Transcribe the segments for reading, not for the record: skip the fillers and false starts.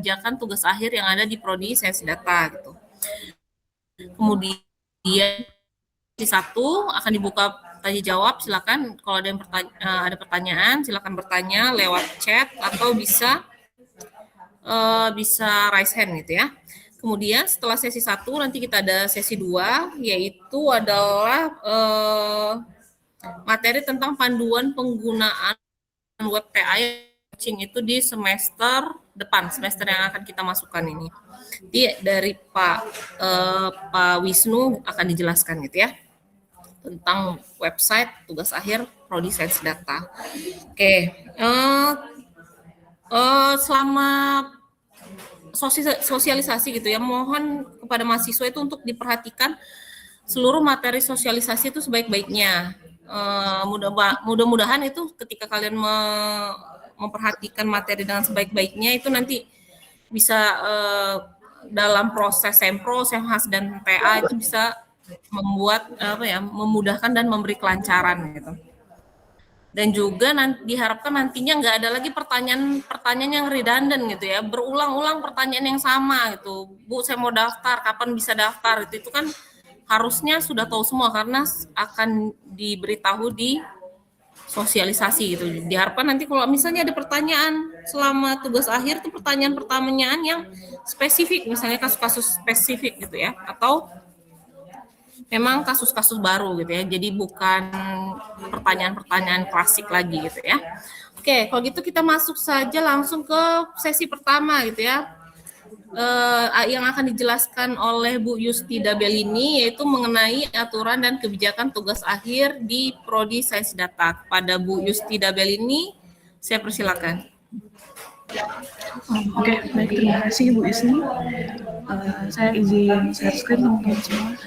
mengerjakan tugas akhir yang ada di prodi sains data gitu. Kemudian di satu akan dibuka tanya jawab, silakan kalau ada pertanyaan silakan bertanya lewat chat atau bisa raise hand gitu ya. Kemudian setelah sesi 1 nanti kita ada sesi 2 yaitu adalah materi tentang panduan penggunaan web PA itu di semester depan, semester yang akan kita masukkan ini. Dari Pak Wisnu akan dijelaskan gitu ya tentang website tugas akhir prodi sains data. Oke, selama sosialisasi gitu ya, mohon kepada mahasiswa itu untuk diperhatikan seluruh materi sosialisasi itu sebaik-baiknya. Mudah-mudahan itu ketika kalian memperhatikan materi dengan sebaik-baiknya itu nanti bisa dalam proses sempro, semhas dan PA itu bisa memudahkan dan memberi kelancaran gitu. Dan juga diharapkan nantinya nggak ada lagi pertanyaan yang redundant gitu ya, berulang-ulang pertanyaan yang sama gitu. Bu, saya mau daftar, kapan bisa daftar? Itu kan harusnya sudah tahu semua karena akan diberitahu di sosialisasi gitu. Diharapkan nanti kalau misalnya ada pertanyaan selama tugas akhir itu pertanyaan yang spesifik, misalnya kasus-kasus spesifik gitu ya, atau memang kasus-kasus baru gitu ya. Jadi bukan pertanyaan-pertanyaan klasik lagi gitu ya. Oke, kalau gitu kita masuk saja langsung ke sesi pertama gitu ya. Yang akan dijelaskan oleh Bu Yustida Bellini yaitu mengenai aturan dan kebijakan tugas akhir di Prodi Sains Data. Kepada Bu Yustida Bellini, saya persilakan. Oke, baik, terima kasih Bu Isni. Saya izin share screen teman-teman semua.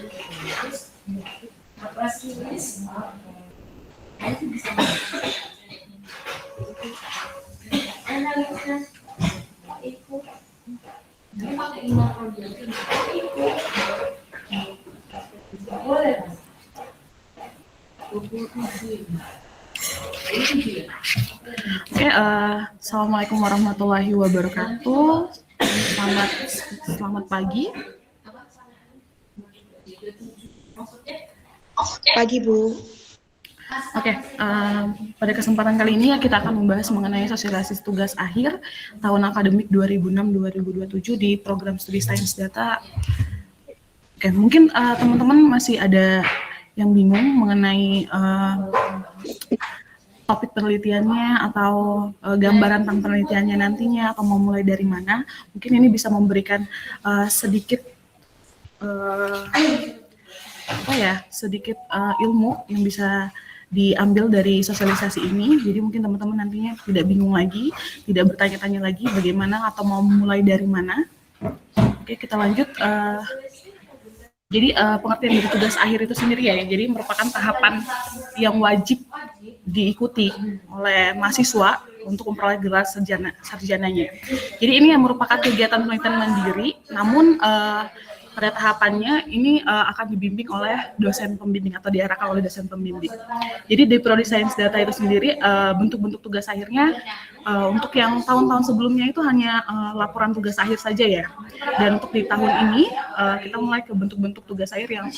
Oke, assalamualaikum warahmatullahi wabarakatuh. Selamat pagi. Pagi, Bu. Oke, pada kesempatan kali ini kita akan membahas mengenai sosialisasi tugas akhir tahun akademik 2006-2027 di program studi Sains Data. Oke, mungkin teman-teman masih ada yang bingung mengenai topik penelitiannya atau gambaran tentang penelitiannya nantinya atau mau mulai dari mana. Mungkin ini bisa memberikan sedikit ilmu yang bisa diambil dari sosialisasi ini. Jadi mungkin teman-teman nantinya tidak bingung lagi, tidak bertanya-tanya lagi bagaimana atau mau mulai dari mana. Oke, kita lanjut. Jadi pengertian dari tugas akhir itu sendiri ya, jadi merupakan tahapan yang wajib diikuti oleh mahasiswa untuk memperoleh gelar sarjananya. Jadi ini yang merupakan kegiatan penelitian mandiri, namun pada tahapannya ini akan dibimbing oleh dosen pembimbing atau diarahkan oleh dosen pembimbing. Jadi di Prodi Sains Data itu sendiri bentuk-bentuk tugas akhirnya untuk yang tahun-tahun sebelumnya itu hanya laporan tugas akhir saja ya. Dan untuk di tahun ini kita mulai ke bentuk-bentuk tugas akhir yang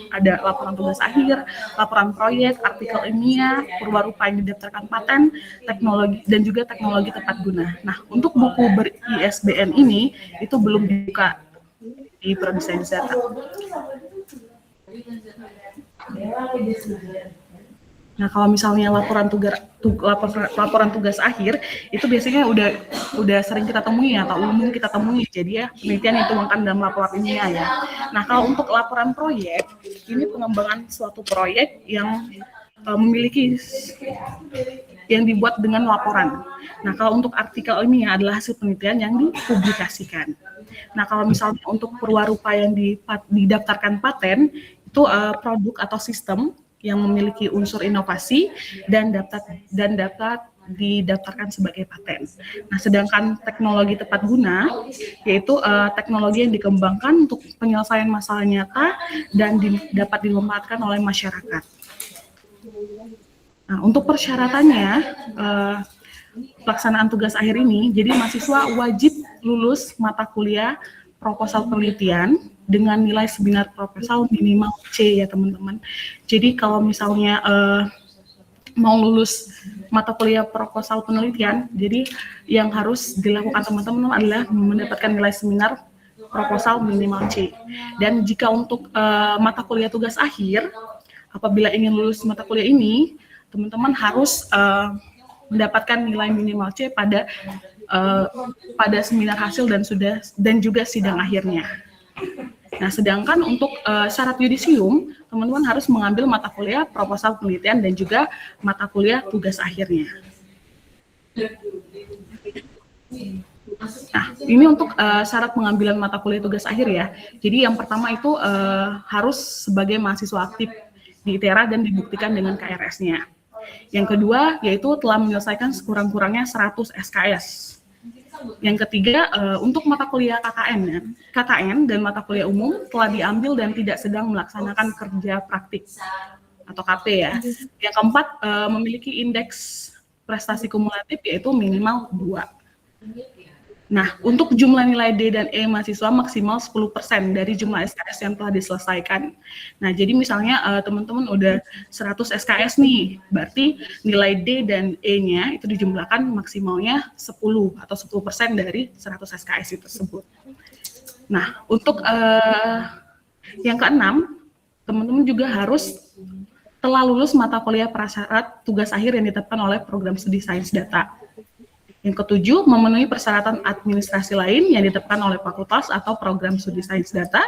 ada laporan tugas akhir, laporan proyek, artikel ilmiah, purwarupa yang didaftarkan paten, teknologi dan juga teknologi tepat guna. Nah, untuk buku ber-ISBN ini itu belum dibuka di Prodi Sains Data. Nah, kalau misalnya laporan tugas akhir itu biasanya udah sering kita temui atau umum kita temui, jadi ya penelitian yang dituangkan dalam laporan ilmiah ya. Nah, kalau untuk laporan proyek ini pengembangan suatu proyek yang memiliki yang dibuat dengan laporan. Nah, kalau untuk artikel ilmiah adalah hasil penelitian yang dipublikasikan. Nah, kalau misalnya untuk perwarupa yang didaftarkan paten itu produk atau sistem yang memiliki unsur inovasi dan dapat didaftarkan sebagai paten. Nah, sedangkan teknologi tepat guna yaitu teknologi yang dikembangkan untuk penyelesaian masalah nyata dan dapat dimanfaatkan oleh masyarakat. Nah, untuk persyaratannya pelaksanaan tugas akhir ini, jadi mahasiswa wajib lulus mata kuliah proposal penelitian dengan nilai seminar proposal minimal C ya teman-teman. Jadi kalau misalnya mau lulus mata kuliah proposal penelitian, jadi yang harus dilakukan teman-teman adalah mendapatkan nilai seminar proposal minimal C. Dan jika untuk mata kuliah tugas akhir, apabila ingin lulus mata kuliah ini, teman-teman harus mendapatkan nilai minimal C pada seminar hasil dan juga sidang akhirnya. Nah, sedangkan untuk syarat yudisium, teman-teman harus mengambil mata kuliah proposal penelitian dan juga mata kuliah tugas akhirnya. Nah, ini untuk syarat pengambilan mata kuliah tugas akhir ya. Jadi yang pertama itu harus sebagai mahasiswa aktif di ITERA dan dibuktikan dengan KRS-nya. Yang kedua yaitu telah menyelesaikan sekurang-kurangnya 100 SKS. Yang ketiga, untuk mata kuliah KKN dan mata kuliah umum telah diambil dan tidak sedang melaksanakan kerja praktik atau KP ya. Yang keempat, memiliki indeks prestasi kumulatif yaitu minimal 2. Nah, untuk jumlah nilai D dan E mahasiswa maksimal 10% dari jumlah SKS yang telah diselesaikan. Nah, jadi misalnya teman-teman udah 100 SKS nih, berarti nilai D dan E-nya itu dijumlahkan maksimalnya 10 atau 10% dari 100 SKS itu tersebut. Nah, untuk yang keenam, teman-teman juga harus telah lulus mata kuliah prasyarat tugas akhir yang ditetapkan oleh program studi sains data. Yang ketujuh, memenuhi persyaratan administrasi lain yang ditetapkan oleh fakultas atau program studi sains data.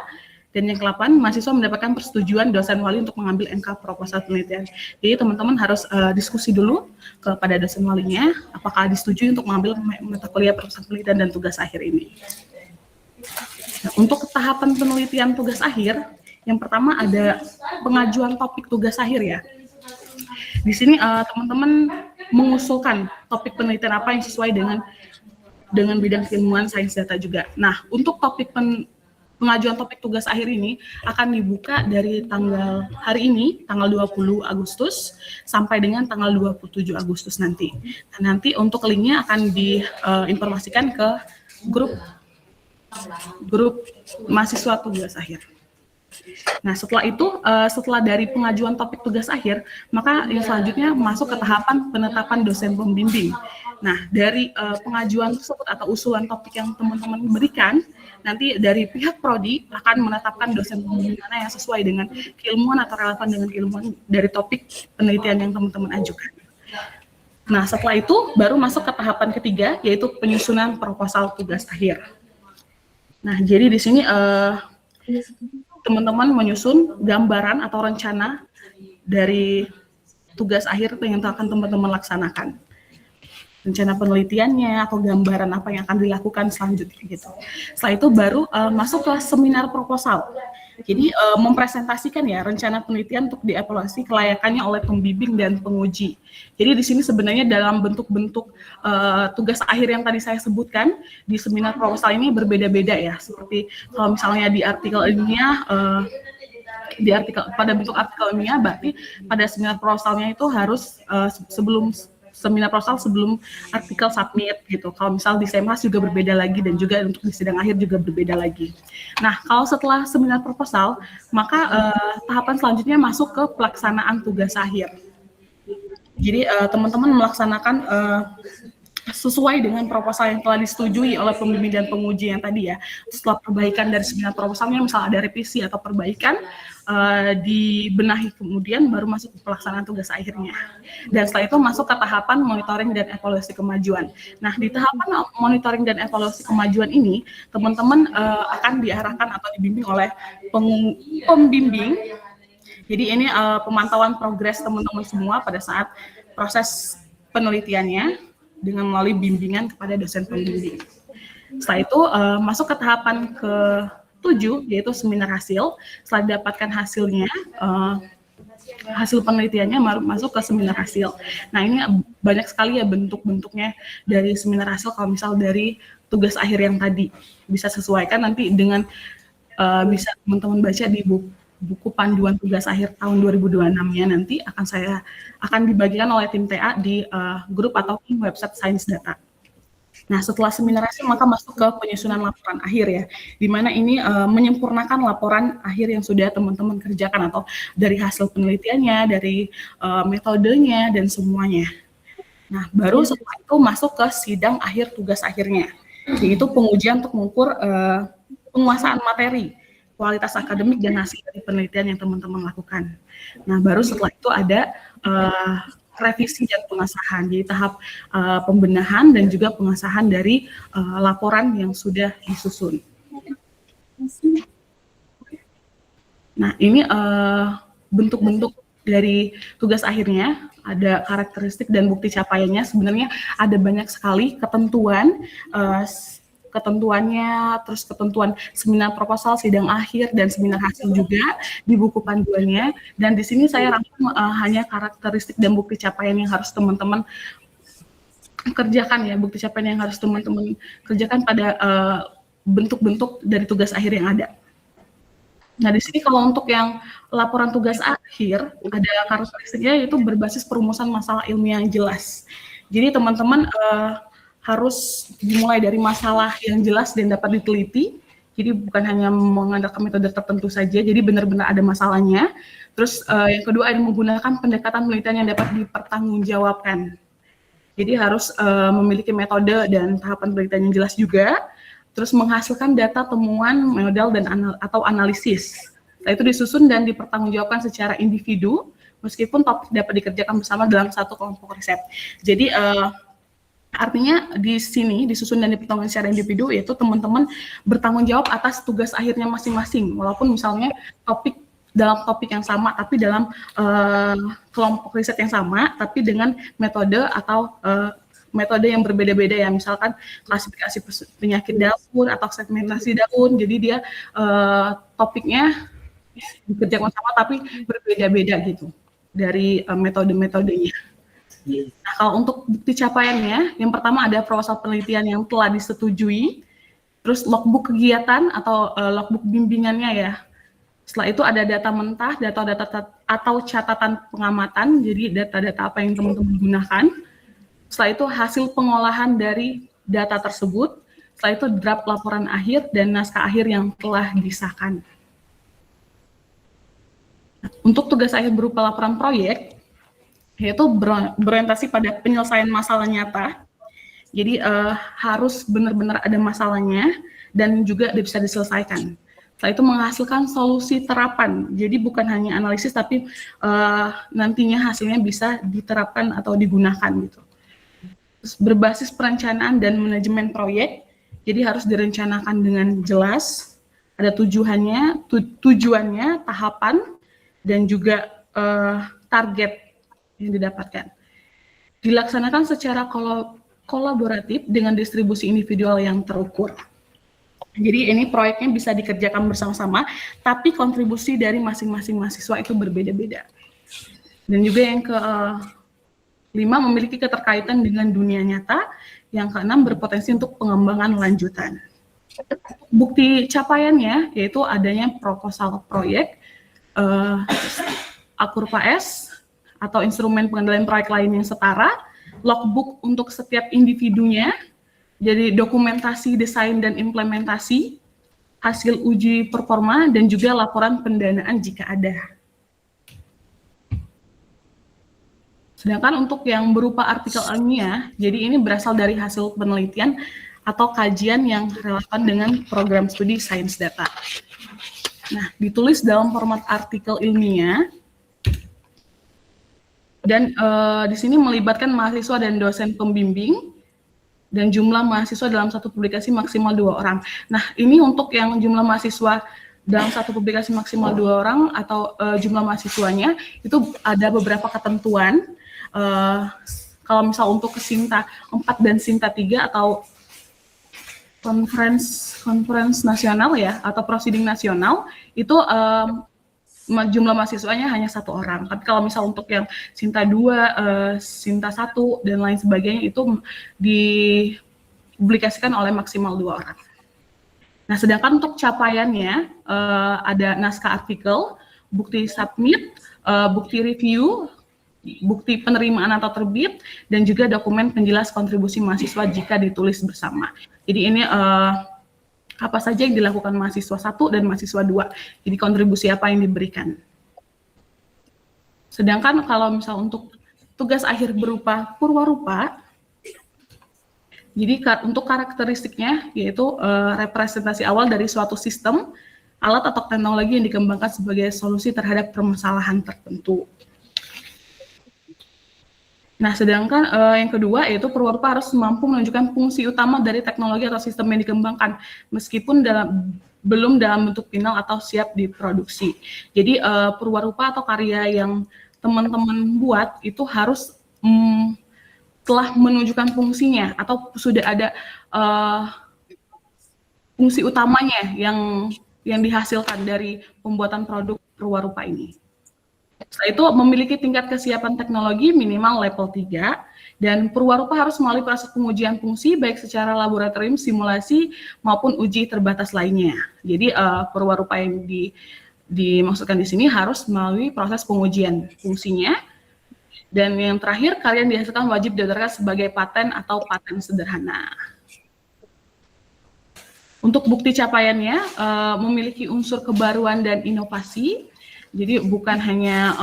Dan yang ke-8, mahasiswa mendapatkan persetujuan dosen wali untuk mengambil MK proposal penelitian. Jadi teman-teman harus diskusi dulu kepada dosen walinya, apakah disetujui untuk mengambil mata kuliah proposal penelitian dan tugas akhir ini. Nah, untuk tahapan penelitian tugas akhir, yang pertama ada pengajuan topik tugas akhir ya. Di sini teman-teman mengusulkan topik penelitian apa yang sesuai dengan bidang keilmuan sains data juga. Nah, untuk topik pengajuan topik tugas akhir ini akan dibuka dari hari ini, tanggal 20 Agustus, sampai dengan tanggal 27 Agustus nanti. Nah, nanti untuk linknya akan diinformasikan ke grup mahasiswa tugas akhir. Nah, setelah itu, setelah dari pengajuan topik tugas akhir, maka yang selanjutnya masuk ke tahapan penetapan dosen pembimbing. Nah, dari pengajuan tersebut atau usulan topik yang teman-teman berikan, nanti dari pihak prodi akan menetapkan dosen pembimbing mana yang sesuai dengan keilmuan atau relevan dengan keilmuan dari topik penelitian yang teman-teman ajukan. Nah, setelah itu baru masuk ke tahapan ketiga, yaitu penyusunan proposal tugas akhir. Nah, jadi di sini teman-teman menyusun gambaran atau rencana dari tugas akhir yang akan teman-teman laksanakan. Rencana penelitiannya atau gambaran apa yang akan dilakukan selanjutnya gitu. Setelah itu baru masuk ke seminar proposal. Jadi mempresentasikan ya rencana penelitian untuk dievaluasi kelayakannya oleh pembimbing dan penguji. Jadi di sini sebenarnya dalam bentuk-bentuk tugas akhir yang tadi saya sebutkan di seminar proposal ini berbeda-beda ya. Seperti kalau misalnya di artikel ilmiah pada bentuk artikel ilmiah, berarti pada seminar proposalnya itu harus sebelum seminar proposal sebelum artikel submit gitu. Kalau misal di SEMHAS juga berbeda lagi dan juga untuk di sidang akhir juga berbeda lagi. Nah, kalau setelah seminar proposal, maka tahapan selanjutnya masuk ke pelaksanaan tugas akhir. Jadi teman-teman melaksanakan sesuai dengan proposal yang telah disetujui oleh pembimbing dan penguji yang tadi ya. Setelah perbaikan dari seminar proposalnya, misal ada revisi atau perbaikan, dibenahi kemudian baru masuk ke pelaksanaan tugas akhirnya. Dan setelah itu masuk ke tahapan monitoring dan evaluasi kemajuan. Nah, di tahapan monitoring dan evaluasi kemajuan ini, teman-teman akan diarahkan atau dibimbing oleh pembimbing. Jadi ini pemantauan progres teman-teman semua pada saat proses penelitiannya dengan melalui bimbingan kepada dosen pembimbing. Setelah itu masuk ke tahapan ke-7, yaitu seminar hasil. Setelah didapatkan hasilnya, hasil penelitiannya baru masuk ke seminar hasil. Nah, ini banyak sekali ya bentuk-bentuknya dari seminar hasil. Kalau misal dari tugas akhir yang tadi bisa sesuaikan nanti dengan bisa teman-teman baca di buku panduan tugas akhir tahun 2026-nya nanti akan dibagikan oleh tim TA di grup ataupun website Sains Data. Nah, setelah seminar hasil maka masuk ke penyusunan laporan akhir ya, di mana ini menyempurnakan laporan akhir yang sudah teman-teman kerjakan atau dari hasil penelitiannya, dari metodenya dan semuanya. Nah, baru setelah itu masuk ke sidang akhir tugas akhirnya, yaitu pengujian untuk mengukur penguasaan materi, kualitas akademik dan hasil dari penelitian yang teman-teman lakukan. Nah, baru setelah itu ada revisi dan pengesahan, jadi tahap pembenahan dan juga pengesahan dari laporan yang sudah disusun. Nah, ini bentuk-bentuk dari tugas akhirnya, ada karakteristik dan bukti capaiannya. Sebenarnya ada banyak sekali ketentuan, ketentuannya, terus ketentuan seminar proposal, sidang akhir, dan seminar hasil juga di buku panduannya. Dan di sini saya rangkum hanya karakteristik dan bukti capaian yang harus teman-teman kerjakan ya, bukti capaian yang harus teman-teman kerjakan pada bentuk-bentuk dari tugas akhir yang ada. Nah, di sini kalau untuk yang laporan tugas akhir, ada karakteristiknya yaitu berbasis perumusan masalah ilmiah yang jelas. Jadi teman-teman harus dimulai dari masalah yang jelas dan dapat diteliti. Jadi bukan hanya mengandalkan metode tertentu saja, jadi benar-benar ada masalahnya. Terus yang kedua ada menggunakan pendekatan penelitian yang dapat dipertanggungjawabkan. Jadi harus memiliki metode dan tahapan penelitian yang jelas juga. Terus menghasilkan data temuan, model dan atau analisis. Nah, itu disusun dan dipertanggungjawabkan secara individu, meskipun topik dapat dikerjakan bersama dalam satu kelompok riset. Jadi artinya di sini disusun dan dipertanggungjawabkan secara individu, yaitu teman-teman bertanggung jawab atas tugas akhirnya masing-masing, walaupun misalnya dalam topik yang sama, tapi dalam kelompok riset yang sama, tapi dengan metode atau metode yang berbeda-beda ya, misalkan klasifikasi penyakit daun atau segmentasi daun, jadi dia topiknya dikerjakan sama tapi berbeda-beda gitu dari metode-metodenya. Nah, kalau untuk bukti capaiannya, yang pertama ada proposal penelitian yang telah disetujui, terus logbook kegiatan atau logbook bimbingannya ya. Setelah itu ada data mentah, data-data atau catatan pengamatan, jadi data-data apa yang teman-teman gunakan. Setelah itu hasil pengolahan dari data tersebut. Setelah itu draft laporan akhir dan naskah akhir yang telah disahkan. Untuk tugas akhir berupa laporan proyek, yaitu berorientasi pada penyelesaian masalah nyata. Jadi harus benar-benar ada masalahnya dan juga bisa diselesaikan. Setelah itu menghasilkan solusi terapan. Jadi bukan hanya analisis, tapi nantinya hasilnya bisa diterapkan atau digunakan gitu. Terus berbasis perencanaan dan manajemen proyek. Jadi harus direncanakan dengan jelas. Ada tujuannya, tahapan, dan juga target yang didapatkan. Dilaksanakan secara kolaboratif dengan distribusi individual yang terukur. Jadi ini proyeknya bisa dikerjakan bersama-sama, tapi kontribusi dari masing-masing mahasiswa itu berbeda-beda. Dan juga yang kelima memiliki keterkaitan dengan dunia nyata, yang keenam berpotensi untuk pengembangan lanjutan. Bukti capaiannya yaitu adanya proposal proyek, Akurpa S, atau instrumen pengendalian proyek lain yang setara, logbook untuk setiap individunya, jadi dokumentasi desain dan implementasi, hasil uji performa, dan juga laporan pendanaan jika ada. Sedangkan untuk yang berupa artikel ilmiah, jadi ini berasal dari hasil penelitian atau kajian yang relevan dengan program studi sains data. Nah, ditulis dalam format artikel ilmiah, dan di sini melibatkan mahasiswa dan dosen pembimbing, dan jumlah mahasiswa dalam satu publikasi maksimal 2 orang. Nah, ini untuk yang jumlah mahasiswa dalam satu publikasi maksimal 2 orang atau jumlah mahasiswanya, itu ada beberapa ketentuan. Kalau misal untuk ke Sinta 4 dan Sinta 3 atau conference nasional ya, atau proceeding nasional, itu jumlah mahasiswanya hanya 1 orang. Tapi kalau misal untuk yang Sinta 2, Sinta 1, dan lain sebagainya itu dipublikasikan oleh maksimal 2 orang. Nah, sedangkan untuk capaiannya ada naskah artikel, bukti submit, bukti review, bukti penerimaan atau terbit, dan juga dokumen penjelas kontribusi mahasiswa jika ditulis bersama. Jadi ini apa saja yang dilakukan mahasiswa 1 dan mahasiswa 2. Jadi kontribusi apa yang diberikan. Sedangkan kalau misal untuk tugas akhir berupa purwarupa, jadi untuk karakteristiknya yaitu representasi awal dari suatu sistem, alat atau teknologi yang dikembangkan sebagai solusi terhadap permasalahan tertentu. Nah, sedangkan yang kedua yaitu purwarupa harus mampu menunjukkan fungsi utama dari teknologi atau sistem yang dikembangkan, meskipun belum dalam bentuk final atau siap diproduksi. Jadi purwarupa atau karya yang teman-teman buat itu harus telah menunjukkan fungsinya atau sudah ada fungsi utamanya yang dihasilkan dari pembuatan produk purwarupa ini. Setelah itu memiliki tingkat kesiapan teknologi minimal level 3, dan purwarupa harus melalui proses pengujian fungsi baik secara laboratorium, simulasi, maupun uji terbatas lainnya. Jadi purwarupa yang dimaksudkan di sini harus melalui proses pengujian fungsinya. Dan yang terakhir, karya yang dihasilkan wajib didaftarkan sebagai paten atau paten sederhana. Untuk bukti capaiannya, memiliki unsur kebaruan dan inovasi. Jadi bukan hanya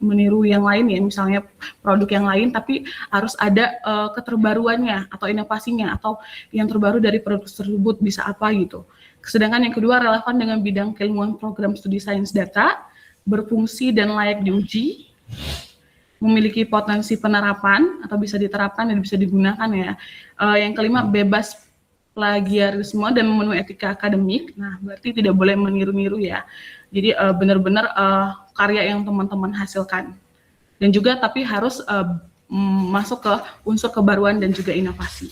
meniru yang lain ya, misalnya produk yang lain, tapi harus ada keterbaruannya atau inovasinya, atau yang terbaru dari produk tersebut bisa apa gitu. Sedangkan yang kedua, relevan dengan bidang keilmuan program studi sains data, berfungsi dan layak diuji, memiliki potensi penerapan atau bisa diterapkan dan bisa digunakan ya. Yang kelima, bebas plagiarisme dan memenuhi etika akademik. Nah, berarti tidak boleh meniru-niru ya. Jadi benar-benar karya yang teman-teman hasilkan. Dan juga tapi harus masuk ke unsur kebaruan dan juga inovasi.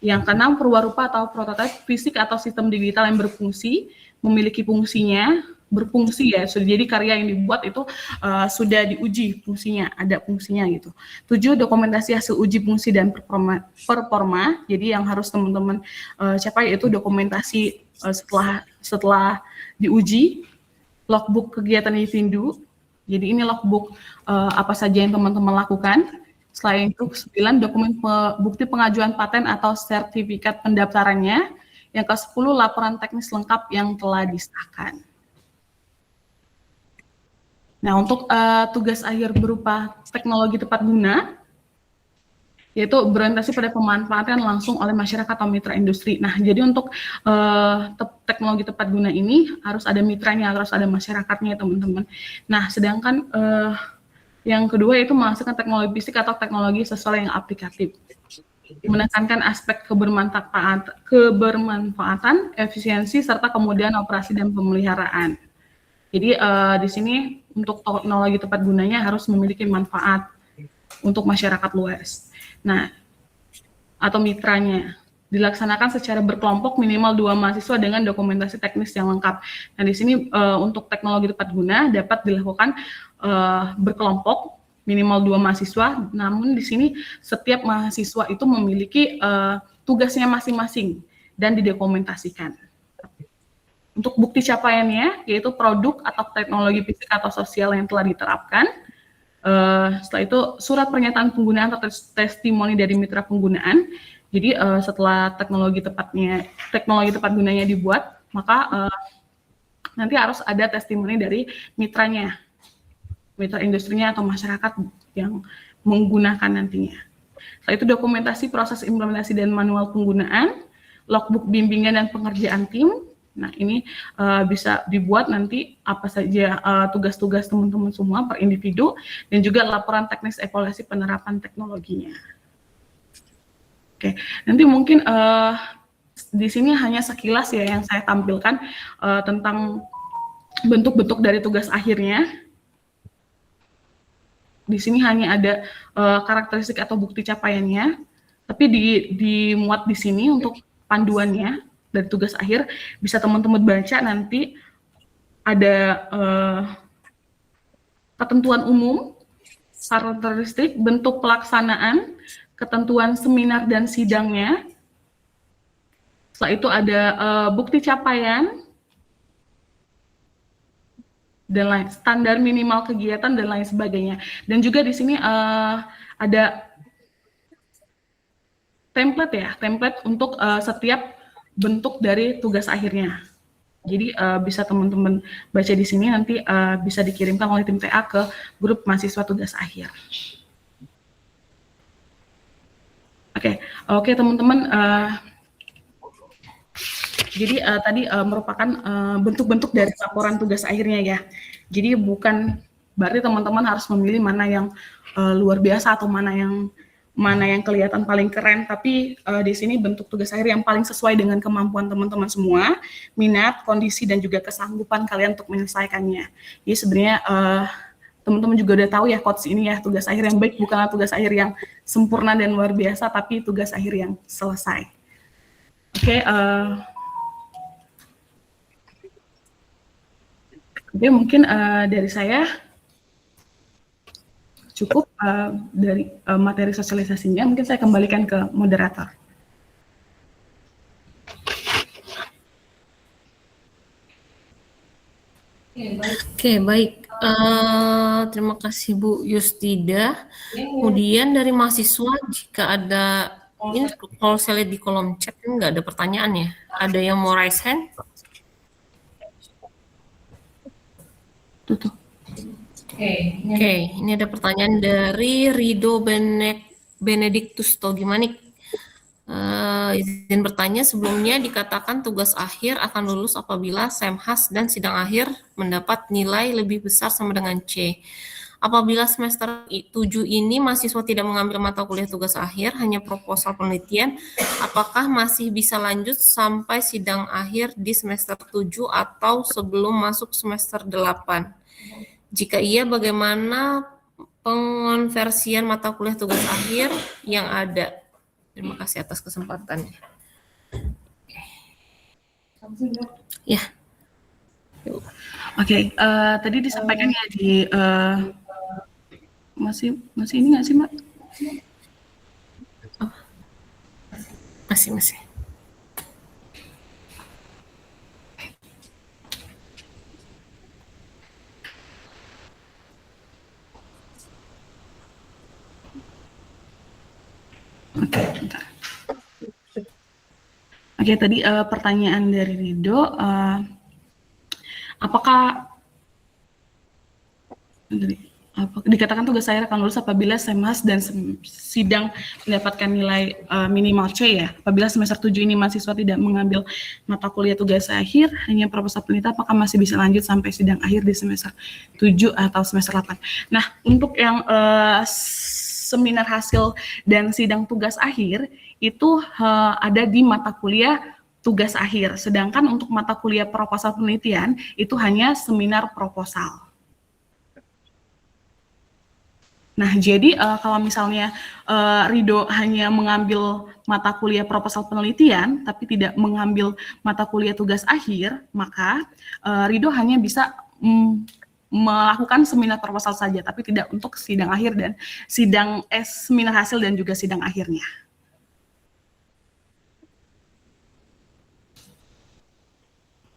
Yang keenam, purwarupa atau prototipe fisik atau sistem digital yang berfungsi, memiliki fungsinya, berfungsi ya. Jadi karya yang dibuat itu sudah diuji fungsinya, ada fungsinya gitu. 7, dokumentasi hasil uji fungsi dan performa. Jadi yang harus teman-teman capai itu dokumentasi setelah diuji, logbook kegiatan Itindu. Jadi ini logbook apa saja yang teman-teman lakukan. Selain itu, 9, dokumen bukti pengajuan paten atau sertifikat pendaftarannya. Yang ke-10, laporan teknis lengkap yang telah disahkan. Nah, untuk tugas akhir berupa teknologi tepat guna, yaitu berorientasi pada pemanfaatan langsung oleh masyarakat atau mitra industri. Nah, jadi untuk teknologi tepat guna ini harus ada mitranya, harus ada masyarakatnya, teman-teman. Nah, sedangkan yang kedua yaitu menghasilkan teknologi fisik atau teknologi sesuai yang aplikatif. Menekankan aspek kebermanfaatan, efisiensi, serta kemudahan operasi dan pemeliharaan. Jadi di sini untuk teknologi tepat gunanya harus memiliki manfaat untuk masyarakat luas. Nah, atau mitranya dilaksanakan secara berkelompok minimal 2 mahasiswa dengan dokumentasi teknis yang lengkap. Nah, di sini untuk teknologi tepat guna dapat dilakukan berkelompok minimal 2 mahasiswa, namun di sini setiap mahasiswa itu memiliki tugasnya masing-masing dan didokumentasikan. Untuk bukti capaiannya, yaitu produk atau teknologi fisik atau sosial yang telah diterapkan. Setelah itu, surat pernyataan penggunaan atau testimoni dari mitra penggunaan. Jadi setelah teknologi tepat gunanya dibuat, maka nanti harus ada testimoni dari mitranya, mitra industrinya atau masyarakat yang menggunakan nantinya. Setelah itu dokumentasi proses implementasi dan manual penggunaan, logbook bimbingan dan pengerjaan tim. Nah, ini bisa dibuat nanti apa saja tugas-tugas teman-teman semua per individu, dan juga laporan teknis evaluasi penerapan teknologinya. Oke, nanti mungkin di sini hanya sekilas ya yang saya tampilkan tentang bentuk-bentuk dari tugas akhirnya. Di sini hanya ada karakteristik atau bukti capaiannya, tapi dimuat di sini untuk panduannya dari tugas akhir, bisa teman-teman baca nanti ada ketentuan umum, karakteristik, bentuk pelaksanaan, ketentuan seminar dan sidangnya. Setelah itu ada bukti capaian, dan lain standar minimal kegiatan dan lain sebagainya. Dan juga di sini ada template untuk setiap bentuk dari tugas akhirnya. Jadi bisa teman-teman baca di sini, nanti bisa dikirimkan oleh tim TA ke grup mahasiswa tugas akhir. Oke teman-teman. Jadi tadi merupakan bentuk-bentuk dari laporan tugas akhirnya ya. Jadi bukan berarti teman-teman harus memilih mana yang luar biasa atau mana yang kelihatan paling keren, tapi di sini bentuk tugas akhir yang paling sesuai dengan kemampuan teman-teman semua, minat, kondisi, dan juga kesanggupan kalian untuk menyelesaikannya. Jadi sebenarnya teman-teman juga udah tahu ya quotes ini ya, tugas akhir yang baik bukanlah tugas akhir yang sempurna dan luar biasa, tapi tugas akhir yang selesai. Oke, mungkin dari saya cukup dari materi sosialisasinya. Mungkin saya kembalikan ke moderator. Oke, baik. Terima kasih Bu Yustida. Kemudian dari mahasiswa, jika ada, ini kalau saya lihat di kolom chat ini nggak ada pertanyaan ya. Ada yang mau raise hand? Tutup. Oke, ini ada pertanyaan dari Rido Benedictus Togimanik. Izin bertanya, sebelumnya dikatakan tugas akhir akan lulus apabila Semhas dan sidang akhir mendapat nilai lebih besar sama dengan C. Apabila semester 7 ini mahasiswa tidak mengambil mata kuliah tugas akhir, hanya proposal penelitian, apakah masih bisa lanjut sampai sidang akhir di semester 7 atau sebelum masuk semester 8? Jika iya, bagaimana pengonversian mata kuliah tugas akhir yang ada? Terima kasih atas kesempatannya. Ya. Oke, tadi disampaikannya di masih ini nggak sih, Mbak? Oh. Masih. Oke, bentar. Oke, tadi pertanyaan dari Rido, apakah dikatakan tugas akhir akan lulus apabila Semhas dan sidang mendapatkan nilai minimal C ya. Apabila semester 7 ini mahasiswa tidak mengambil mata kuliah tugas akhir, hanya proposal penelitian, apakah masih bisa lanjut sampai sidang akhir di semester 7 atau semester 8? Nah, untuk yang seminar hasil dan sidang tugas akhir itu ada di mata kuliah tugas akhir. Sedangkan untuk mata kuliah proposal penelitian itu hanya seminar proposal. Nah, jadi kalau misalnya Rido hanya mengambil mata kuliah proposal penelitian, tapi tidak mengambil mata kuliah tugas akhir, maka Rido hanya bisa melakukan seminar proposal saja, tapi tidak untuk sidang akhir dan seminar hasil dan juga sidang akhirnya.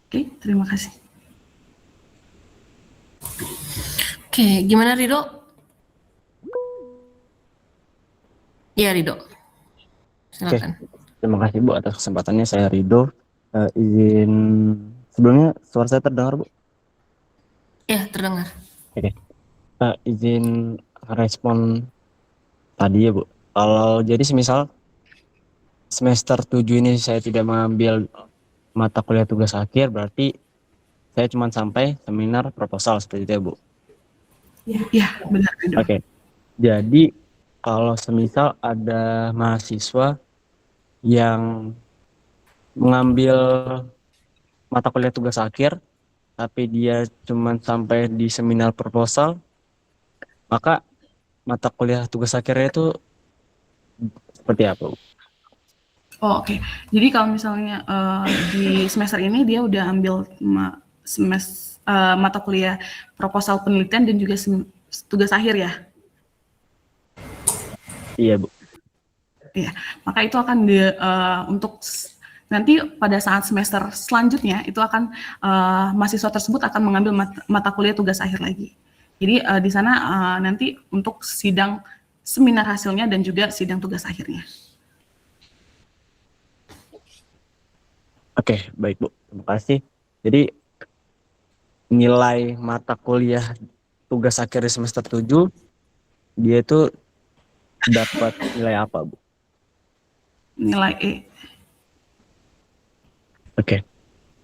Oke, terima kasih. Oke, gimana Rido? Ya, Rido. Silakan. Oke, terima kasih Bu atas kesempatannya. Saya Rido. Izin sebelumnya suara saya terdengar Bu? Ya, terdengar. Oke. Izin respon tadi ya Bu. Kalau jadi semisal semester 7 ini saya tidak mengambil mata kuliah tugas akhir, berarti saya cuma sampai seminar proposal seperti itu ya Bu? Ya, benar Rido. Oke. Jadi kalau semisal ada mahasiswa yang mengambil mata kuliah tugas akhir, tapi dia cuma sampai di seminar proposal, maka mata kuliah tugas akhirnya itu seperti apa, Bu? Oh, oke. Jadi kalau misalnya di semester ini dia udah ambil mata kuliah proposal penelitian dan juga tugas akhir ya? Iya, Bu. Iya, maka itu akan untuk nanti pada saat semester selanjutnya itu akan mahasiswa tersebut akan mengambil mata kuliah tugas akhir lagi. Jadi di sana nanti untuk sidang seminar hasilnya dan juga sidang tugas akhirnya. Oke, baik Bu. Terima kasih. Jadi nilai mata kuliah tugas akhir di semester 7 dia itu dapat nilai apa, Bu? Nilai E. Oke.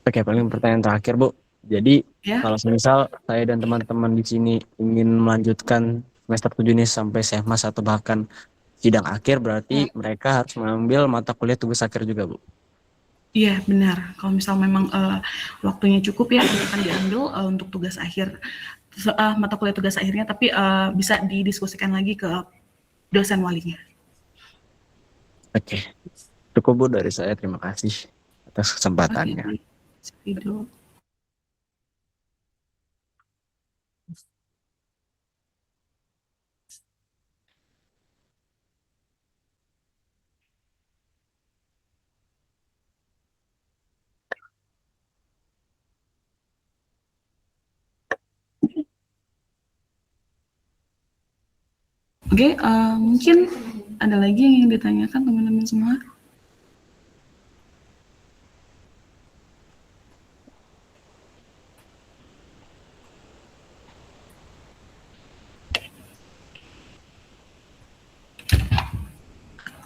Oke, paling pertanyaan terakhir, Bu. Jadi Ya. kalau misal saya dan teman-teman di sini ingin melanjutkan semester 7 ini sampai SEMAS atau bahkan sidang akhir, berarti mereka harus mengambil mata kuliah tugas akhir juga, Bu. Iya, benar. Kalau misal memang waktunya cukup ya akan diambil untuk tugas akhir mata kuliah tugas akhirnya, tapi bisa didiskusikan lagi ke dosen walinya. Oke. Cukup Bu dari saya. Terima kasih atas kesempatannya. Oke. Itu. Oke, mungkin ada lagi yang ingin ditanyakan teman-teman semua?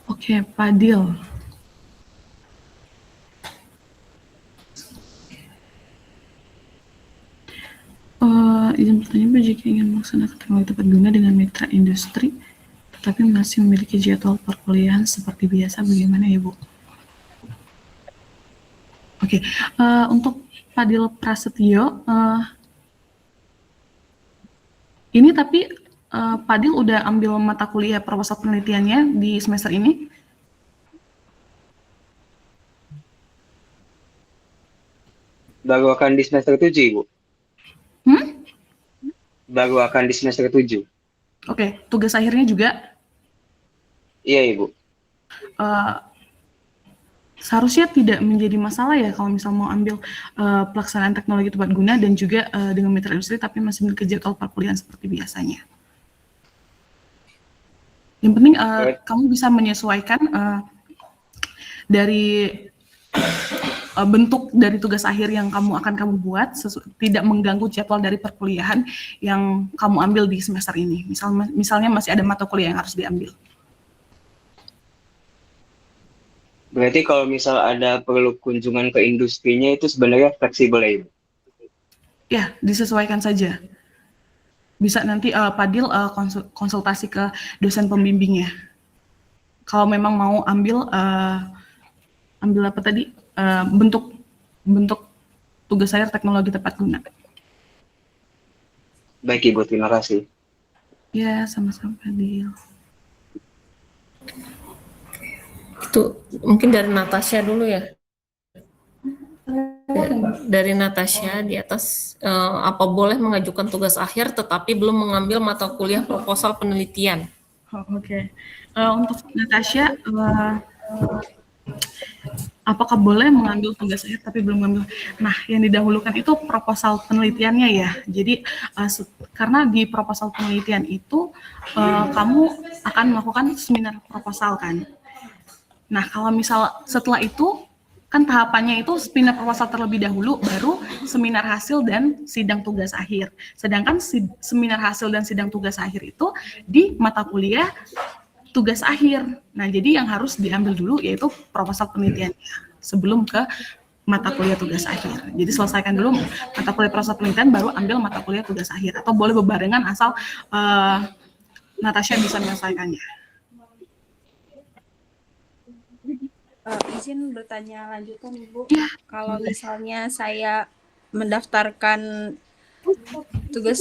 Oke, Padil. Izin bertanya, Bu, jika ingin melaksanakan teknologi tepat guna dengan mitra industri, tetapi masih memiliki jadwal perkuliahan seperti biasa, bagaimana ya, Bu? Oke, untuk Padil Prasetyo, ini tapi Padil udah ambil mata kuliah proposal penelitiannya di semester ini? Baru akan di semester 7, Ibu. Baru akan di semester 7. Oke, tugas akhirnya juga? Iya, Ibu. Seharusnya tidak menjadi masalah ya kalau misal mau ambil pelaksanaan teknologi tepat guna dan juga dengan mitra industri tapi masih memiliki jadwal perkuliahan seperti biasanya. Yang penting kamu bisa menyesuaikan dari bentuk dari tugas akhir yang kamu buat tidak mengganggu jadwal dari perkuliahan yang kamu ambil di semester ini. Misalnya masih ada mata kuliah yang harus diambil. Berarti kalau misal ada perlu kunjungan ke industrinya itu sebenarnya fleksibel ya, Ibu? Ya, disesuaikan saja. Bisa nanti Padil konsultasi ke dosen pembimbingnya. Kalau memang mau ambil apa tadi bentuk tugas akhir teknologi tepat guna. Baik, Ibu, terima kasih. Ya, sama-sama Padil. Itu mungkin dari Natasha dulu ya. Dari Natasha di atas, apa boleh mengajukan tugas akhir tetapi belum mengambil mata kuliah proposal penelitian? Oke. Untuk Natasha, apakah boleh mengambil tugas akhir tapi belum mengambil? Nah, yang didahulukan itu proposal penelitiannya ya. Jadi karena di proposal penelitian itu kamu akan melakukan seminar proposal kan. Nah, kalau misal setelah itu kan tahapannya itu seminar proposal terlebih dahulu, baru seminar hasil dan sidang tugas akhir. Sedangkan seminar hasil dan sidang tugas akhir itu di mata kuliah tugas akhir. Nah, jadi yang harus diambil dulu yaitu proposal penelitiannya sebelum ke mata kuliah tugas akhir. Jadi selesaikan dulu mata kuliah proposal penelitian, baru ambil mata kuliah tugas akhir. Atau boleh bebarengan asal Natasha bisa menyelesaikannya. Izin bertanya lanjutan, Ibu. Ya. Kalau misalnya saya mendaftarkan tugas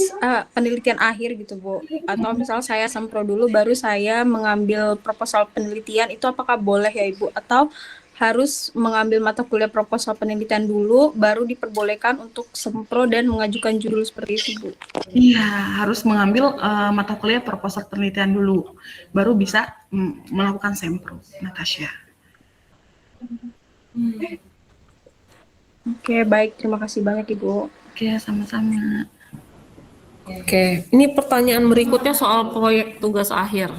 penelitian akhir gitu, Bu, atau misal saya sempro dulu baru saya mengambil proposal penelitian, itu apakah boleh ya, Ibu? Atau harus mengambil mata kuliah proposal penelitian dulu baru diperbolehkan untuk sempro dan mengajukan judul seperti itu, Bu? Iya, harus mengambil mata kuliah proposal penelitian dulu, baru bisa melakukan sempro, Natasha. Oke, baik. Terima kasih banyak, Ibu. Oke, sama-sama. Oke, ini pertanyaan berikutnya soal proyek tugas akhir.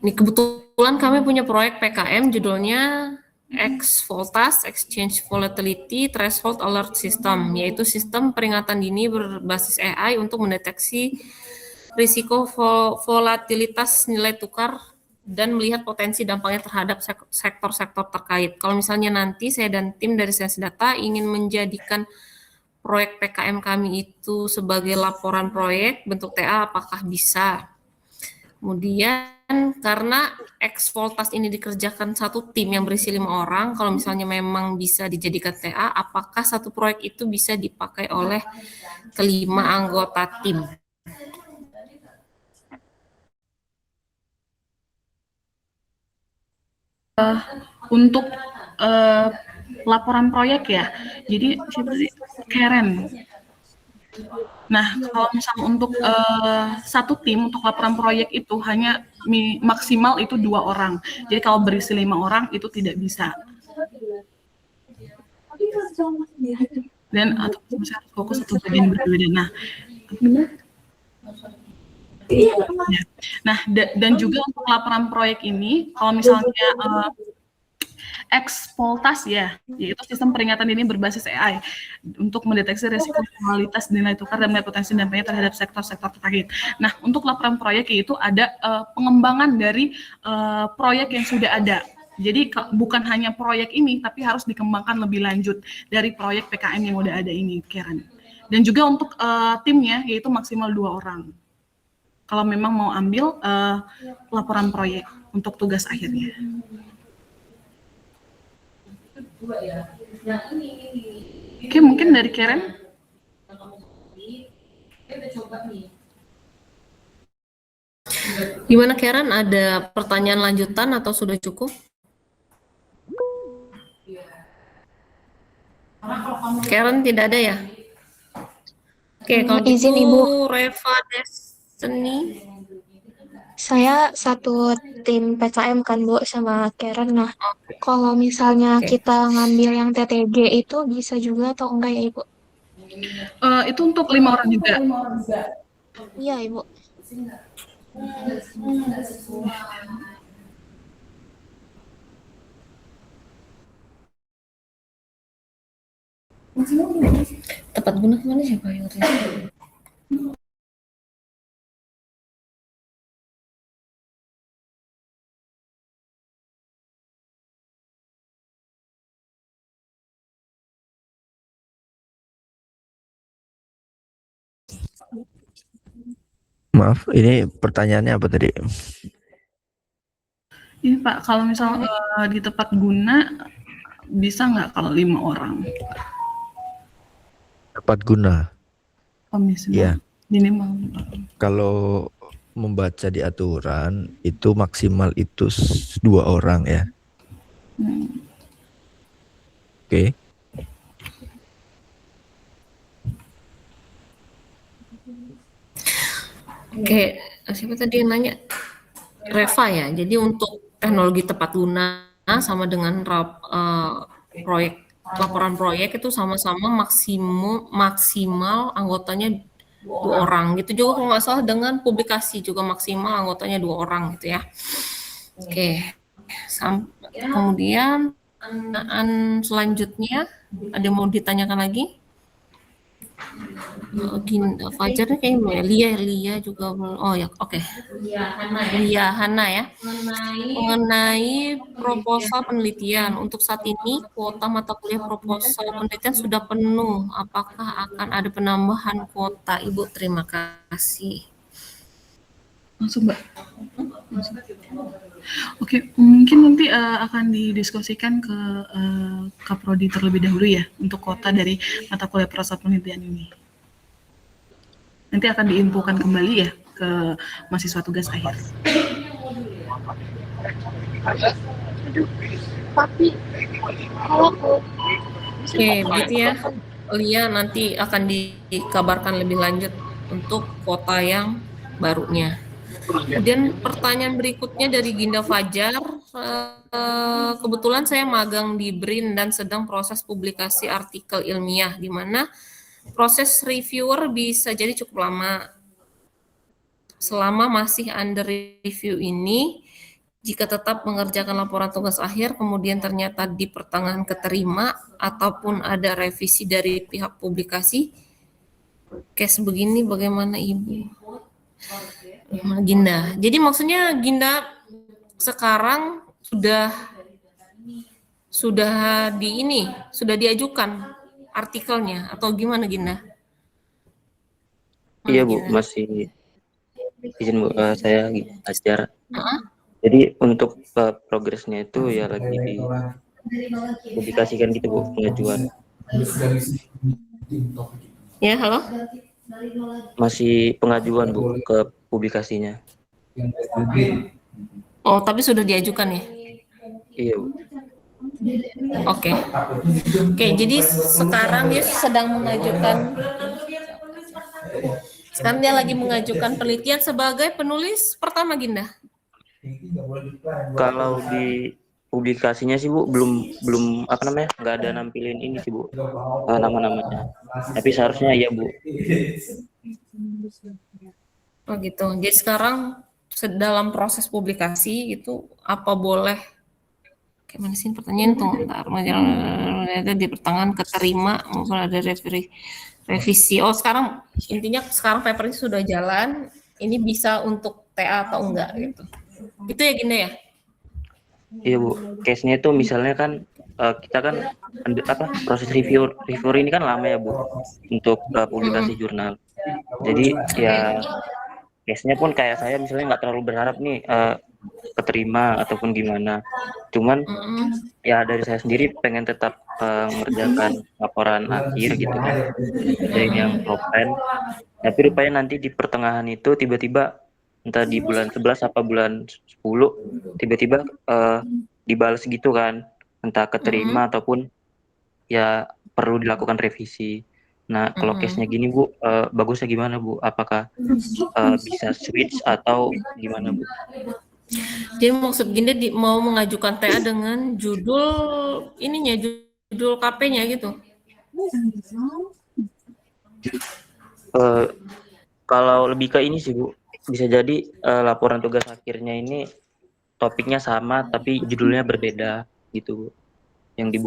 Ini kebetulan kami punya proyek PKM judulnya X Voltage Exchange Volatility Threshold Alert System, yaitu sistem peringatan dini berbasis AI untuk mendeteksi risiko volatilitas nilai tukar dan melihat potensi dampaknya terhadap sektor-sektor terkait. Kalau misalnya nanti saya dan tim dari Sains Data ingin menjadikan proyek PKM kami itu sebagai laporan proyek bentuk TA, apakah bisa? Kemudian karena X Voltas ini dikerjakan satu tim yang berisi 5 orang, kalau misalnya memang bisa dijadikan TA, apakah satu proyek itu bisa dipakai oleh kelima anggota tim? Untuk laporan proyek ya, jadi siapa sih? Karen. Nah, kalau misalnya untuk satu tim untuk laporan proyek itu hanya maksimal itu 2 orang. Jadi kalau berisi 5 orang itu tidak bisa. Dan atau misalnya harus fokus satu bagian berbeda. Nah, nah dan juga untuk laporan proyek ini, kalau misalnya X Voltas ya, yaitu sistem peringatan dini berbasis AI untuk mendeteksi risiko volatilitas nilai tukar dan melihat potensi dampaknya terhadap sektor-sektor terkait. Nah, untuk laporan proyek itu ada pengembangan dari proyek yang sudah ada. Jadi bukan hanya proyek ini, tapi harus dikembangkan lebih lanjut dari proyek PKM yang udah ada ini, Karen. Dan juga untuk timnya, yaitu maksimal 2 orang. Kalau memang mau ambil laporan proyek untuk tugas akhirnya. Oke, mungkin dari Karen. Gimana Karen, ada pertanyaan lanjutan atau sudah cukup? Karen tidak ada ya? Oke, kalau izin gitu Ibu, Reva Destiny. saya satu tim PKM kan Bu sama Karen. Nah, kalau misalnya Oke. kita ngambil yang TTG itu bisa juga atau enggak ya Ibu? Itu untuk 5 orang juga. Iya Ibu. Tepat guna kemana siapa yang Maaf, ini pertanyaannya apa tadi? Ini Pak, kalau misalnya di tempat guna bisa nggak kalau 5 orang? Tepat guna. Komisi Iya. minimal. Kalau membaca di aturan itu maksimal itu 2 orang ya. Oke. Oke, siapa tadi yang nanya? Reva ya. Jadi untuk teknologi tepat guna sama dengan proyek laporan proyek itu sama-sama maksimal anggotanya 2 orang. Gitu juga kalau nggak salah dengan publikasi juga maksimal anggotanya 2 orang gitu ya. Oke. Kemudian pertanyaan selanjutnya ada yang mau ditanyakan lagi? Fajar kayaknya Lia juga belum. Oh ya, oke. Lia Hana ya. Mengenai proposal penelitian, untuk saat ini kuota mata kuliah proposal penelitian sudah penuh. Apakah akan ada penambahan kuota? Ibu, terima kasih. Langsung Mbak. Oke, mungkin nanti akan didiskusikan ke Kaprodi terlebih dahulu ya untuk kuota dari mata kuliah proposal penelitian ini. Nanti akan diinfokan kembali ya ke mahasiswa tugas akhir. Oke, begitu ya. Lia nanti akan dikabarkan lebih lanjut untuk kuota yang barunya. Kemudian pertanyaan berikutnya dari Ginda Fajar, kebetulan saya magang di BRIN dan sedang proses publikasi artikel ilmiah, di mana proses reviewer bisa jadi cukup lama. Selama masih under review ini, jika tetap mengerjakan laporan tugas akhir, kemudian ternyata di pertengahan keterima, ataupun ada revisi dari pihak publikasi, case begini bagaimana Ibu? Ginda. Jadi maksudnya Ginda sekarang sudah sudah diajukan artikelnya atau gimana Ginda? Iya Bu, masih izin Bu, saya ajar. Jadi untuk progresnya itu ya lagi dipublikasikan gitu Bu, pengajuan. Ya, halo? Masih pengajuan Bu ke publikasinya. Oh, tapi sudah diajukan ya? Iya Bu. Oke. Oke, jadi sekarang dia sekarang dia lagi mengajukan penelitian sebagai penulis pertama Ginda. Kalau di publikasinya sih Bu belum apa namanya, nggak ada nampilin ini sih Bu, nama-namanya. Tapi seharusnya ya Bu. Oh gitu. Jadi sekarang dalam proses publikasi itu apa boleh? Gimana sih pertanyaan tuh? Ada di pertengahan keterima maupun ada revisi. Oh sekarang intinya sekarang papernya sudah jalan. Ini bisa untuk TA atau enggak gitu. Itu ya Ginda ya? Iya Bu, case-nya itu misalnya kan kita kan proses review ini kan lama ya Bu untuk publikasi jurnal. Jadi ya case-nya pun kayak saya misalnya nggak terlalu berharap nih keterima ataupun gimana. Cuman ya dari saya sendiri pengen tetap mengerjakan laporan akhir gitu kan dari yang propen. Tapi rupanya nanti di pertengahan itu tiba-tiba entah di bulan 11 apa bulan 10 tiba-tiba dibalas gitu kan, entah keterima ataupun ya perlu dilakukan revisi. Nah kalau case-nya gini Bu, bagusnya gimana Bu? Apakah bisa switch atau gimana Bu? Jadi maksud Ginda mau mengajukan TA dengan judul ininya, judul KP-nya gitu? Kalau lebih ke ini sih Bu, bisa jadi laporan tugas akhirnya ini topiknya sama tapi judulnya berbeda gitu Bu. Yang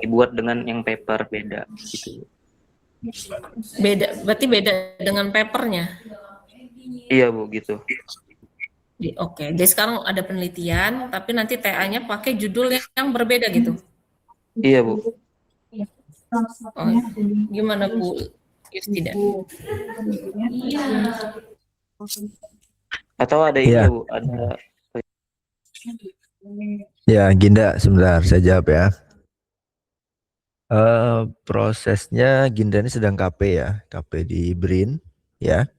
dibuat dengan yang paper beda gitu Bu. Berarti beda dengan papernya? Iya Bu gitu. Oke, jadi sekarang ada penelitian, tapi nanti TA-nya pakai judul yang berbeda gitu? Iya Bu. Oh, gimana Bu Yustida? Atau ada ini Bu, ada. Ya Ginda, sebentar saya jawab ya. Prosesnya Ginda ini sedang KP ya, KP di BRIN ya.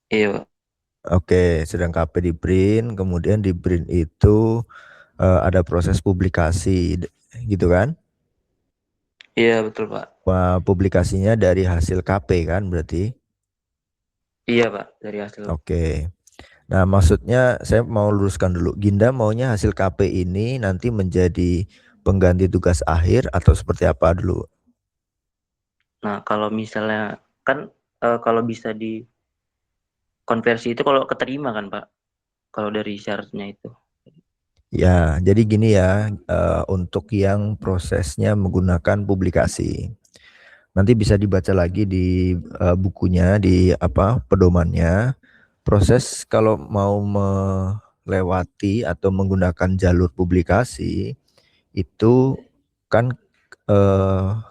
Iya. Oke, sedang KP di BRIN, kemudian di BRIN itu ada proses publikasi gitu kan? Iya betul Pak. Publikasinya dari hasil KP kan berarti? Iya Pak, dari hasil. Oke. Nah maksudnya saya mau luruskan dulu, Ginda maunya hasil KP ini nanti menjadi pengganti tugas akhir atau seperti apa dulu? Nah kalau misalnya kan kalau bisa di konversi itu kalau keterima kan Pak, kalau dari syaratnya itu. Ya, jadi gini ya, untuk yang prosesnya menggunakan publikasi, nanti bisa dibaca lagi di bukunya, di pedomannya. Proses kalau mau melewati atau menggunakan jalur publikasi, itu kan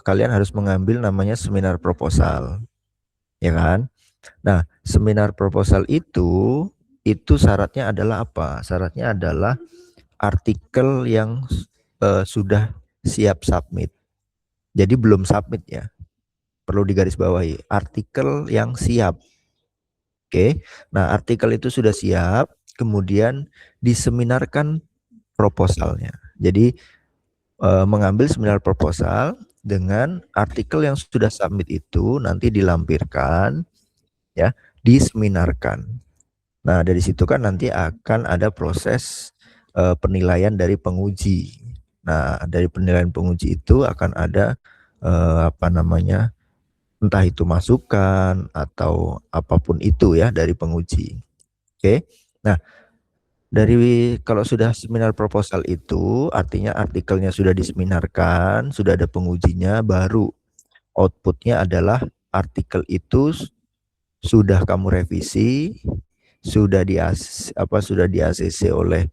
kalian harus mengambil namanya seminar proposal, ya kan? Nah, seminar proposal itu syaratnya adalah apa? Syaratnya adalah artikel yang sudah siap submit. Jadi belum submit ya. Perlu digarisbawahi, artikel yang siap. Oke. Nah, artikel itu sudah siap, kemudian diseminarkan proposalnya. Jadi mengambil seminar proposal dengan artikel yang sudah submit itu nanti dilampirkan ya, diseminarkan. Nah, dari situ kan nanti akan ada proses penilaian dari penguji. Nah, dari penilaian penguji itu akan ada entah itu masukan atau apapun itu ya dari penguji. Oke. Nah, kalau sudah seminar proposal itu artinya artikelnya sudah diseminarkan, sudah ada pengujinya, baru outputnya adalah artikel itu sudah kamu revisi, sudah sudah di ACC oleh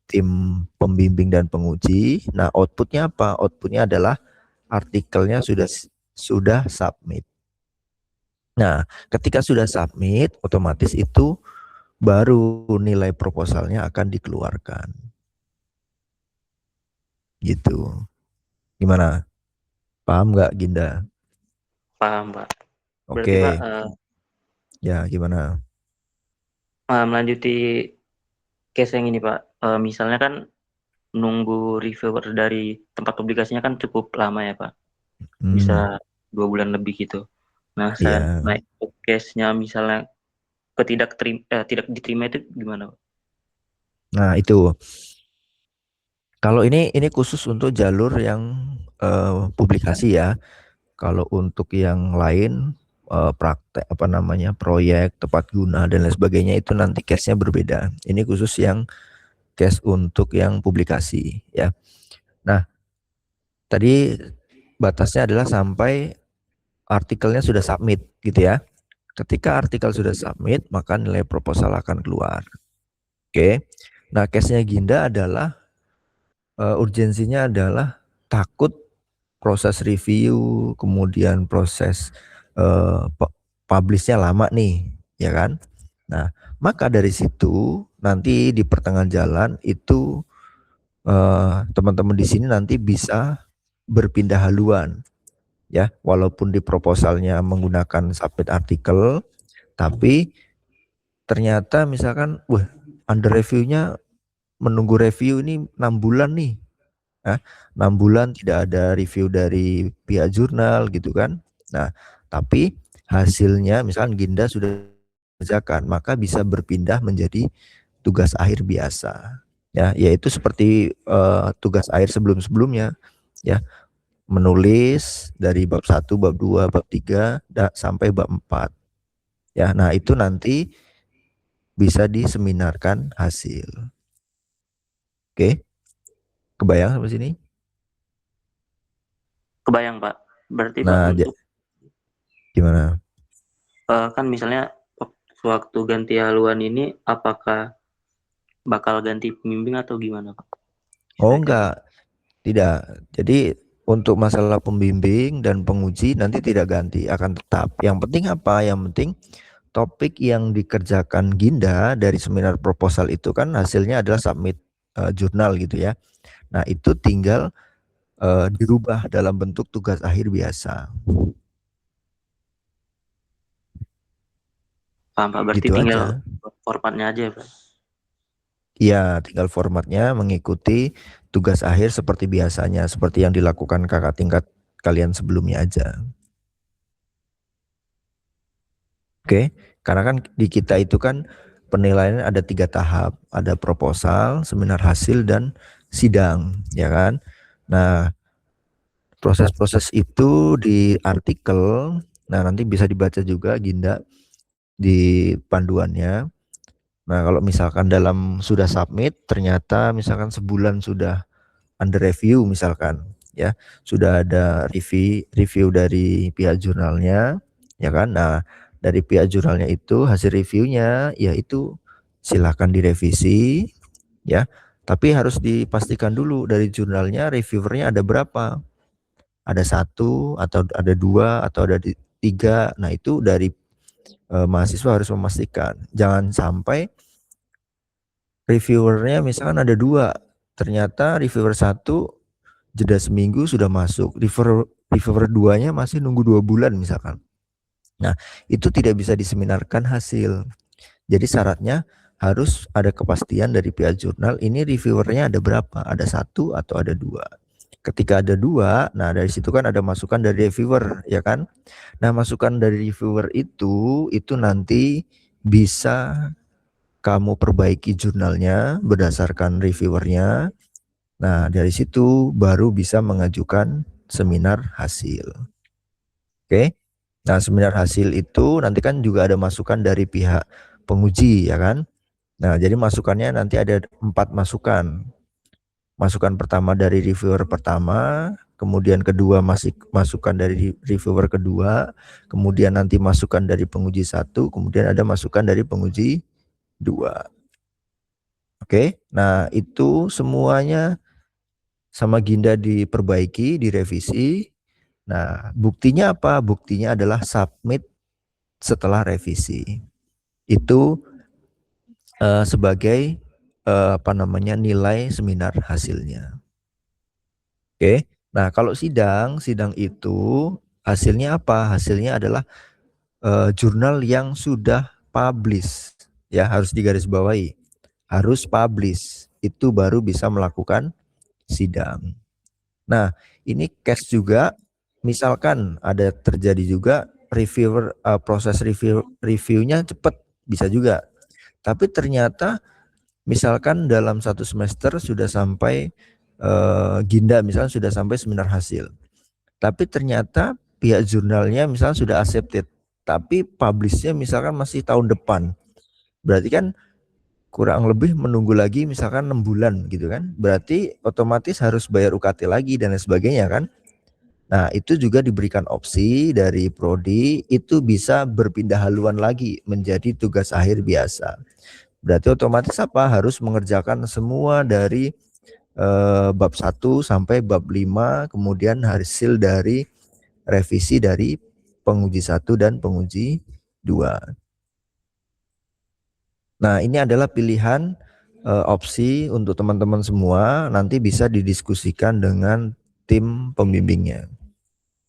tim pembimbing dan penguji. Nah, outputnya apa? Outputnya adalah artikelnya sudah submit. Nah, ketika sudah submit, otomatis itu baru nilai proposalnya akan dikeluarkan. Gitu. Gimana? Paham nggak, Ginda? Paham, Pak. Berarti Oke. Pak, Ya, gimana? melanjuti case yang ini Pak, misalnya kan nunggu reviewer dari tempat publikasinya kan cukup lama ya Pak, bisa 2 bulan lebih gitu. Nah, saya Iya. naik ke case-nya misalnya tidak diterima itu gimana Pak? Nah, itu. Kalau ini khusus untuk jalur yang publikasi ya. Kalau untuk yang lain praktek proyek tepat guna dan lain sebagainya itu nanti case-nya berbeda. Ini khusus yang case untuk yang publikasi ya. Nah, tadi batasnya adalah sampai artikelnya sudah submit gitu ya. Ketika artikel sudah submit, maka nilai proposal akan keluar. Oke. Nah, case-nya Ginda adalah urgensinya adalah takut proses review, kemudian proses publishnya lama nih, ya kan? Nah, maka dari situ nanti di pertengahan jalan itu teman-teman di sini nanti bisa berpindah haluan, ya. Walaupun di proposalnya menggunakan submit artikel, tapi ternyata misalkan, under reviewnya menunggu review ini 6 bulan nih. 6 bulan tidak ada review dari pihak jurnal gitu kan. Nah, tapi hasilnya misalkan Ginda sudah kerjakan, maka bisa berpindah menjadi tugas akhir biasa. Ya, yaitu seperti tugas akhir sebelum-sebelumnya ya. Menulis dari bab 1, bab 2, bab 3 sampai bab 4. Ya, nah itu nanti bisa diseminarkan hasil. Oke. Kebayang sampai sini? Kebayang Pak. Berarti Pak Nah, untuk gimana? kan misalnya waktu ganti haluan ini apakah bakal ganti pembimbing atau gimana Pak? Oh enggak, tidak. Jadi untuk masalah pembimbing dan penguji nanti tidak ganti, akan tetap. Yang penting apa? Yang penting topik yang dikerjakan Ginda dari seminar proposal itu kan hasilnya adalah submit jurnal gitu ya. Nah, itu tinggal dirubah dalam bentuk tugas akhir biasa. Paham Pak, berarti Gitu tinggal aja. formatnya aja ya Pak. Iya, tinggal formatnya mengikuti tugas akhir seperti biasanya, seperti yang dilakukan kakak tingkat kalian sebelumnya aja. Oke, karena kan di kita itu kan penilaian ada 3 tahap, ada proposal, seminar hasil, dan sidang, ya kan? Nah, proses-proses itu di artikel, nah nanti bisa dibaca juga Ginda di panduannya. Nah, kalau misalkan sudah submit, ternyata misalkan sebulan sudah under review misalkan, ya sudah ada review dari pihak jurnalnya, ya kan? Nah, dari pihak jurnalnya itu hasil reviewnya ya itu silakan direvisi ya, tapi harus dipastikan dulu dari jurnalnya reviewernya ada berapa, ada 1 atau ada 2 atau ada 3. Nah, itu dari mahasiswa harus memastikan, jangan sampai reviewernya misalkan ada 2, ternyata reviewer 1 jeda seminggu sudah masuk, reviewer 2-nya masih nunggu 2 bulan misalkan. Nah, itu tidak bisa diseminarkan hasil. Jadi syaratnya harus ada kepastian dari pihak jurnal, ini reviewernya ada berapa, ada 1 atau ada 2. Ketika ada 2, nah dari situ kan ada masukan dari reviewer, ya kan? Nah, masukan dari reviewer itu nanti bisa kamu perbaiki jurnalnya berdasarkan reviewernya. Nah, dari situ baru bisa mengajukan seminar hasil. Oke. Nah, seminar hasil itu nanti kan juga ada masukan dari pihak penguji, ya kan? Nah, jadi masukannya nanti ada 4 masukan. Masukan pertama dari reviewer pertama, kemudian kedua masukan dari reviewer kedua, kemudian nanti masukan dari penguji 1, kemudian ada masukan dari penguji 2. Oke, nah itu semuanya sama Ginda diperbaiki, direvisi. Nah, buktinya apa? Buktinya adalah submit setelah revisi. Itu sebagai nilai seminar hasilnya. Oke. Nah, kalau sidang itu hasilnya apa? Hasilnya adalah jurnal yang sudah publish. Ya, harus digarisbawahi. Harus publish. Itu baru bisa melakukan sidang. Nah, ini case juga misalkan ada terjadi juga reviewer proses reviewnya cepat, bisa juga. Tapi ternyata misalkan dalam 1 semester sudah sampai Ginda misalnya sudah sampai seminar hasil. Tapi ternyata pihak jurnalnya misalnya sudah accepted, tapi publishnya misalkan masih tahun depan. Berarti kan kurang lebih menunggu lagi misalkan 6 bulan gitu kan. Berarti otomatis harus bayar UKT lagi dan lain sebagainya kan. Nah, itu juga diberikan opsi dari prodi, itu bisa berpindah haluan lagi menjadi tugas akhir biasa. Berarti otomatis apa? Harus mengerjakan semua dari bab 1 sampai bab 5, kemudian hasil dari revisi dari penguji 1 dan penguji 2. Nah, ini adalah pilihan opsi untuk teman-teman semua, nanti bisa didiskusikan dengan tim pembimbingnya.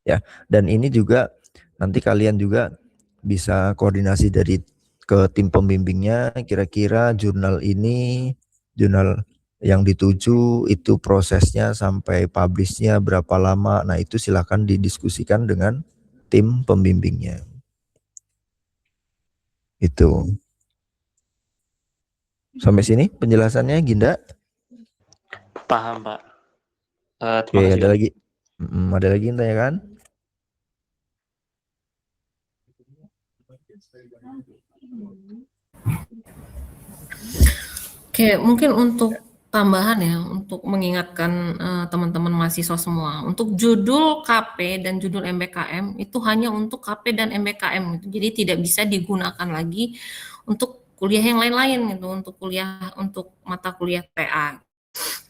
Ya, dan ini juga nanti kalian juga bisa koordinasi dari ke tim pembimbingnya, kira-kira jurnal ini, jurnal yang dituju itu prosesnya sampai publishnya berapa lama. Nah, itu silakan didiskusikan dengan tim pembimbingnya. Itu. Sampai sini penjelasannya, Ginda? Paham, Pak. Oke, Terima kasih, ada Pak. lagi. Ada lagi yang tanyakan? Oke, mungkin untuk tambahan ya, untuk mengingatkan teman-teman mahasiswa semua, untuk judul KP dan judul MBKM itu hanya untuk KP dan MBKM, gitu. Jadi tidak bisa digunakan lagi untuk kuliah yang lain-lain gitu, untuk mata kuliah TA.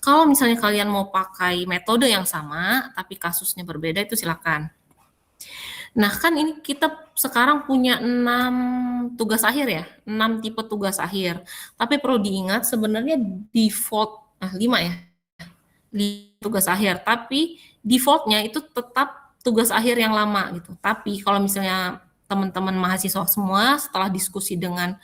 Kalau misalnya kalian mau pakai metode yang sama tapi kasusnya berbeda, itu silakan. Nah, kan ini kita sekarang punya 6 tugas akhir ya, 6 tipe tugas akhir. Tapi perlu diingat sebenarnya default, 5 ya, 5 tugas akhir. Tapi defaultnya itu tetap tugas akhir yang lama gitu. Tapi kalau misalnya teman-teman mahasiswa semua setelah diskusi dengan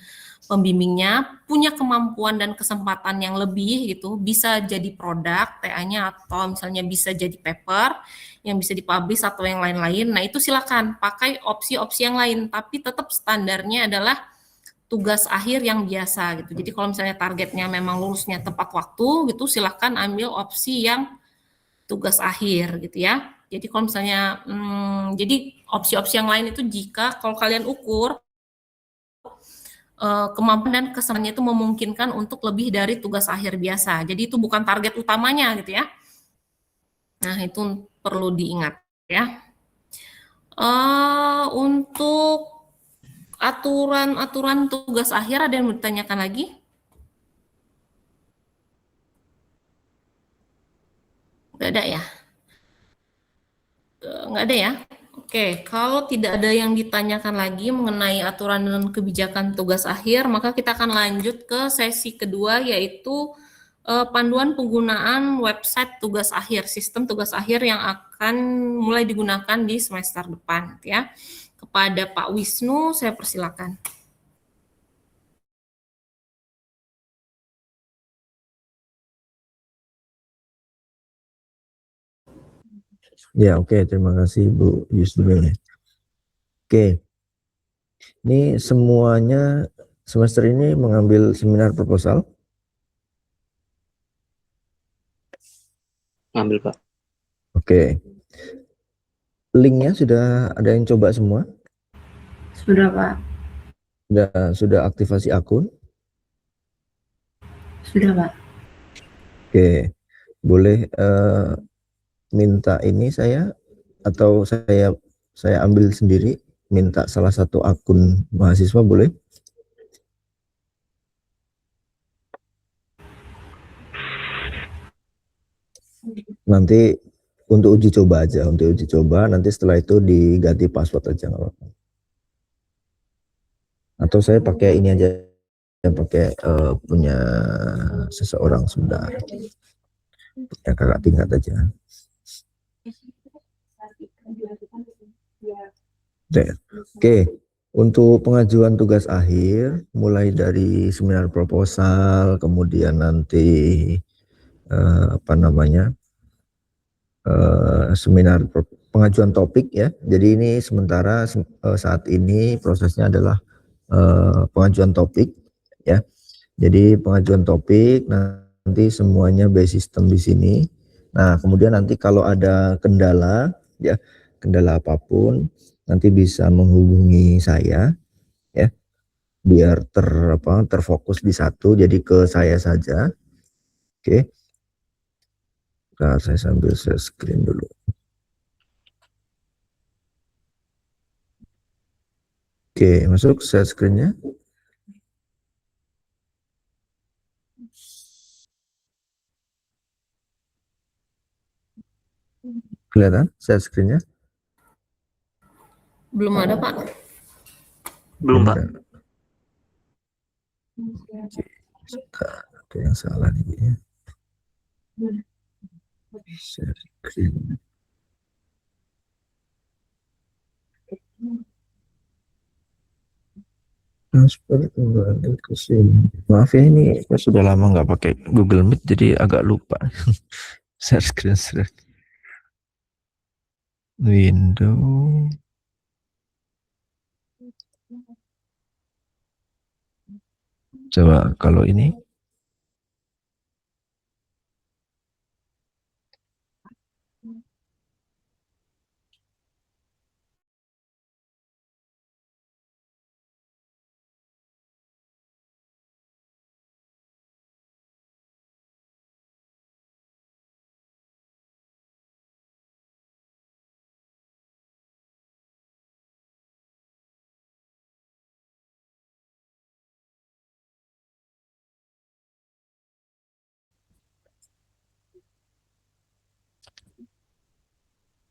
pembimbingnya punya kemampuan dan kesempatan yang lebih gitu, bisa jadi produk TA-nya atau misalnya bisa jadi paper yang bisa dipublish atau yang lain-lain. Nah, itu silakan pakai opsi-opsi yang lain, tapi tetap standarnya adalah tugas akhir yang biasa gitu. Jadi kalau misalnya targetnya memang lulusnya tepat waktu gitu, silakan ambil opsi yang tugas akhir gitu ya. Jadi kalau misalnya jadi opsi-opsi yang lain itu jika kalau kalian ukur kemampuan dan kesenangannya itu memungkinkan untuk lebih dari tugas akhir biasa. Jadi itu bukan target utamanya gitu ya. Nah, itu perlu diingat ya. Untuk aturan-aturan tugas akhir ada yang mau ditanyakan lagi? Nggak ada ya? Nggak ada ya? Oke, kalau tidak ada yang ditanyakan lagi mengenai aturan dan kebijakan tugas akhir, maka kita akan lanjut ke sesi kedua, yaitu panduan penggunaan website tugas akhir, sistem tugas akhir yang akan mulai digunakan di semester depan, ya. Kepada Pak Wisnu, saya persilakan. Ya, oke. Terima kasih Bu Yusdin. Oke. Ini semuanya semester ini mengambil seminar proposal? Ngambil Pak. Oke. Linknya sudah ada yang coba semua? Sudah, Pak. Sudah aktivasi akun? Sudah, Pak. Oke. Boleh minta ini saya atau saya ambil sendiri, minta salah satu akun mahasiswa boleh? Nanti untuk uji coba aja, nanti setelah itu diganti password aja nggak apa-apa. Atau saya pakai ini aja, yang pakai punya seseorang sebentar, punya kakak tingkat aja. Oke, untuk pengajuan tugas akhir, mulai dari seminar proposal, kemudian nanti seminar pengajuan topik ya. Jadi ini sementara saat ini prosesnya adalah pengajuan topik ya. Jadi pengajuan topik nanti semuanya by system di sini. Nah, kemudian nanti kalau ada kendala ya, kendala apapun nanti bisa menghubungi saya ya. Biar terfokus di satu, jadi ke saya saja. Oke. Nah, saya sambil share screen dulu. Oke, masuk share screen-nya. Kelihatan share screen-nya? Belum ada, Pak. Belum Pak. Oke, sebentar, ada yang salah nih ya. Share screen. Transfer kembali ke sini. Maaf ya, ini saya sudah lama nggak pakai Google Meet jadi agak lupa. Share screen. Window. Coba kalau ini.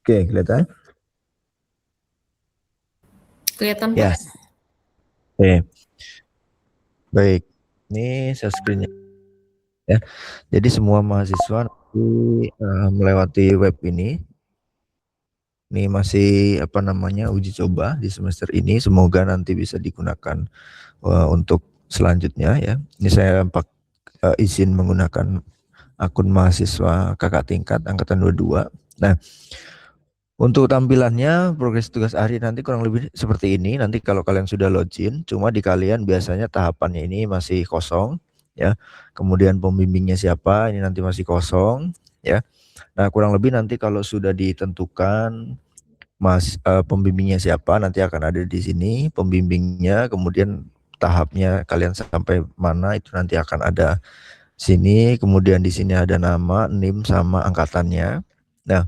Oke, kelihatan? Kelihatan, Pak. Ya. Oke. Baik. Ini share screen-nya. Ya. Jadi semua mahasiswa nanti melewati web ini. Ini masih uji coba di semester ini. Semoga nanti bisa digunakan untuk selanjutnya ya. Ini saya izin menggunakan akun mahasiswa kakak tingkat angkatan 22. Nah, untuk tampilannya progres tugas akhir nanti kurang lebih seperti ini. Nanti kalau kalian sudah login, cuma di kalian biasanya tahapannya ini masih kosong ya. Kemudian pembimbingnya siapa, ini nanti masih kosong ya. Nah, kurang lebih nanti kalau sudah ditentukan pembimbingnya siapa, nanti akan ada di sini pembimbingnya, kemudian tahapnya kalian sampai mana itu nanti akan ada sini, kemudian di sini ada nama, NIM sama angkatannya. Nah,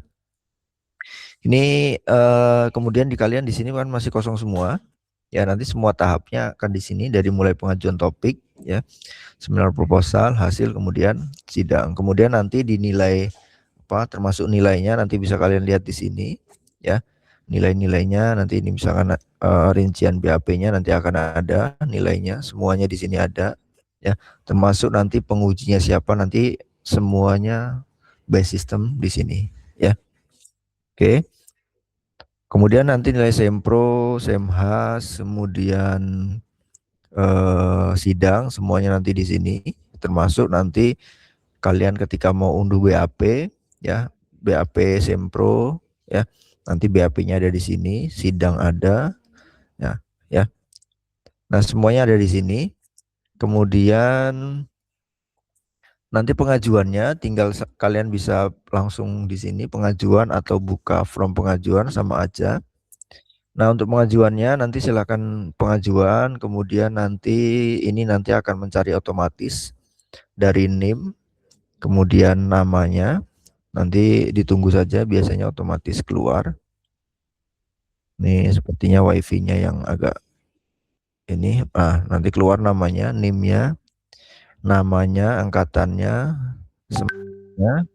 ini kemudian di kalian di sini kan masih kosong semua. Ya, nanti semua tahapnya akan di sini dari mulai pengajuan topik ya, seminar proposal, hasil, kemudian sidang. Kemudian nanti dinilai termasuk nilainya nanti bisa kalian lihat di sini ya. Nilai-nilainya nanti ini misalkan rincian BAP-nya nanti akan ada nilainya, semuanya di sini ada ya. Termasuk nanti pengujinya siapa nanti semuanya by system di sini ya. Oke. Kemudian nanti nilai sempro, semhas, kemudian sidang semuanya nanti di sini, termasuk nanti kalian ketika mau unduh BAP ya, BAP sempro ya. Nanti BAP-nya ada di sini, sidang ada ya. Nah, semuanya ada di sini Kemudian nanti pengajuannya tinggal kalian bisa langsung di sini pengajuan atau buka form pengajuan sama aja. Nah, untuk pengajuannya nanti silakan pengajuan, kemudian nanti akan mencari otomatis dari NIM, kemudian namanya, nanti ditunggu saja biasanya otomatis keluar. Nih sepertinya wifi-nya yang agak ini, nanti keluar namanya, NIM-nya, namanya, angkatannya, semuanya.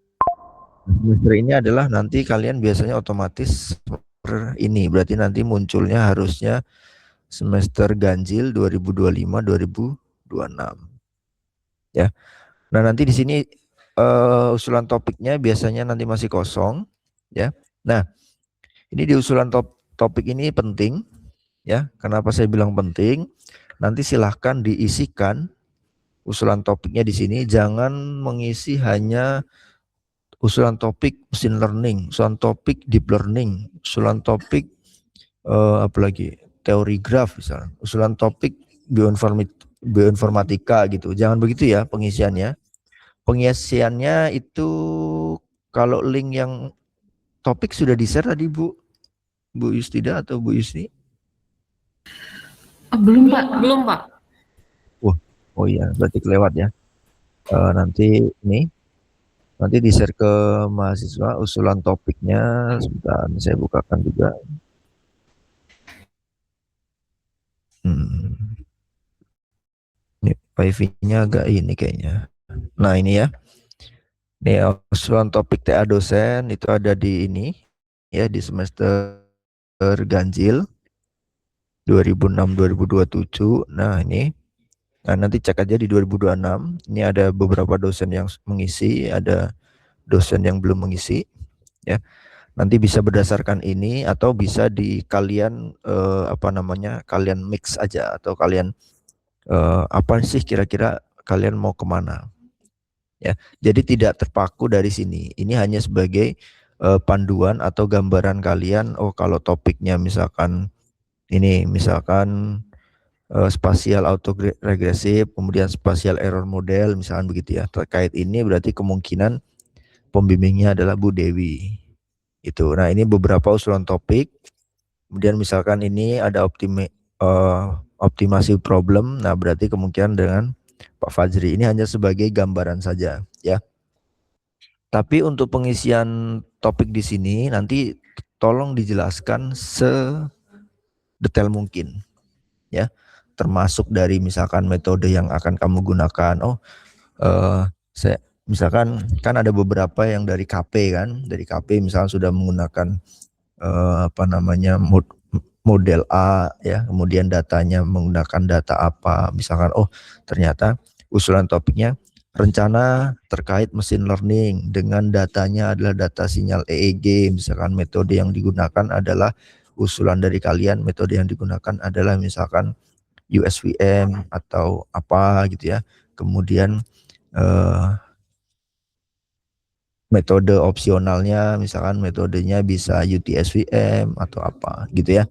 Semester ini adalah nanti kalian biasanya otomatis ini, berarti nanti munculnya harusnya semester ganjil 2025-2026 ya. Nah, nanti di sini usulan topiknya biasanya nanti masih kosong ya. Nah, ini di usulan topik ini penting ya. Kenapa saya bilang penting? Nanti silahkan diisikan usulan topiknya di sini, jangan mengisi hanya usulan topik machine learning, usulan topik deep learning, usulan topik apalagi teori graf misalnya, usulan topik bioinformatika gitu. Jangan begitu ya pengisiannya. Pengisiannya itu kalau link yang topik sudah di-share tadi Bu Yustida atau Bu Yusti? Belum Pak. Belum, Pak. Oh iya, berarti kelewat ya. Nanti di-share ke mahasiswa usulan topiknya. Sebentar, saya bukakan juga. Ini wifi-nya agak ini kayaknya. Nah, ini ya. Ini usulan topik TA dosen itu ada di ini ya, di semester ganjil 2006-2027. Nah, ini. Nah, nanti cek aja di 2026. Ini ada beberapa dosen yang mengisi, ada dosen yang belum mengisi ya. Nanti bisa berdasarkan ini atau bisa di kalian kalian mix aja atau kalian apa sih kira-kira kalian mau kemana ya. Jadi tidak terpaku dari sini. Ini hanya sebagai panduan atau gambaran kalian. Oh, kalau topiknya misalkan ini spasial autoregresif, kemudian spasial error model, misalkan begitu ya. Terkait ini berarti kemungkinan pembimbingnya adalah Bu Dewi. Itu. Nah, ini beberapa usulan topik. Kemudian misalkan ini ada optimasi problem. Nah, berarti kemungkinan dengan Pak Fajri. Ini hanya sebagai gambaran saja ya. Tapi untuk pengisian topik di sini nanti tolong dijelaskan sedetail mungkin ya. Termasuk dari misalkan metode yang akan kamu gunakan. Misalkan kan ada beberapa yang dari KP kan, dari KP misalkan sudah menggunakan model A ya, kemudian datanya menggunakan data apa, misalkan ternyata usulan topiknya rencana terkait machine learning dengan datanya adalah data sinyal EEG, misalkan metode yang digunakan adalah usulan dari kalian, metode yang digunakan adalah misalkan USVM atau apa gitu ya. Kemudian metode opsionalnya misalkan metodenya bisa UTSVM atau apa gitu ya.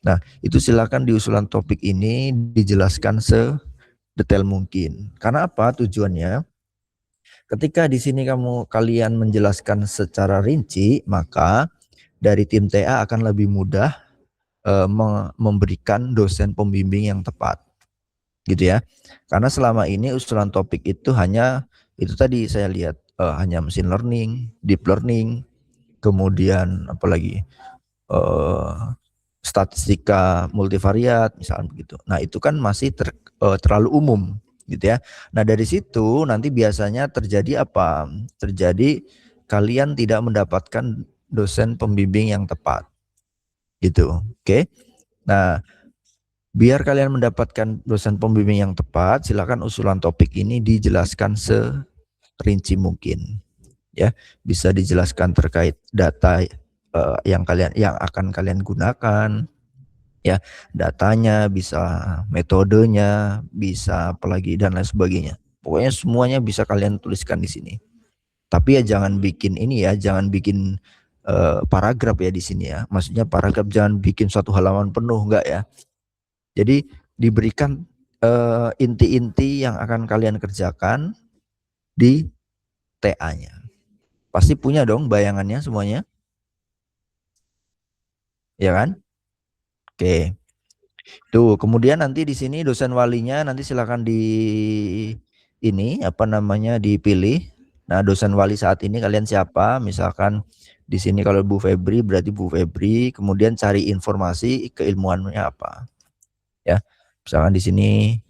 Nah, itu silakan di usulan topik ini dijelaskan sedetail mungkin. Karena apa tujuannya? Ketika di sini kalian menjelaskan secara rinci, maka dari tim TA akan lebih mudah memberikan dosen pembimbing yang tepat. Gitu ya. Karena selama ini usulan topik itu hanya itu tadi saya lihat hanya machine learning, deep learning, kemudian apalagi statistika multivariat misalnya begitu. Nah, itu kan masih terlalu umum gitu ya. Nah, dari situ nanti biasanya terjadi apa? Terjadi kalian tidak mendapatkan dosen pembimbing yang tepat. Gitu. Oke. Nah, biar kalian mendapatkan dosen pembimbing yang tepat, silakan usulan topik ini dijelaskan serinci mungkin. Ya, bisa dijelaskan terkait data yang akan kalian gunakan, ya, datanya, bisa metodenya, bisa apalagi dan lain sebagainya. Pokoknya semuanya bisa kalian tuliskan di sini. Tapi ya jangan bikin ini ya, jangan bikin paragraf ya di sini ya. Maksudnya paragraf jangan bikin satu halaman penuh, enggak ya. Jadi diberikan inti-inti yang akan kalian kerjakan di TA-nya. Pasti punya dong bayangannya semuanya. Ya kan? Oke. Tuh, kemudian nanti di sini dosen walinya nanti silakan dipilih. Nah, dosen wali saat ini kalian siapa? Misalkan di sini kalau Bu Febri berarti Bu Febri, kemudian cari informasi keilmuannya apa. Ya. Misalkan di sini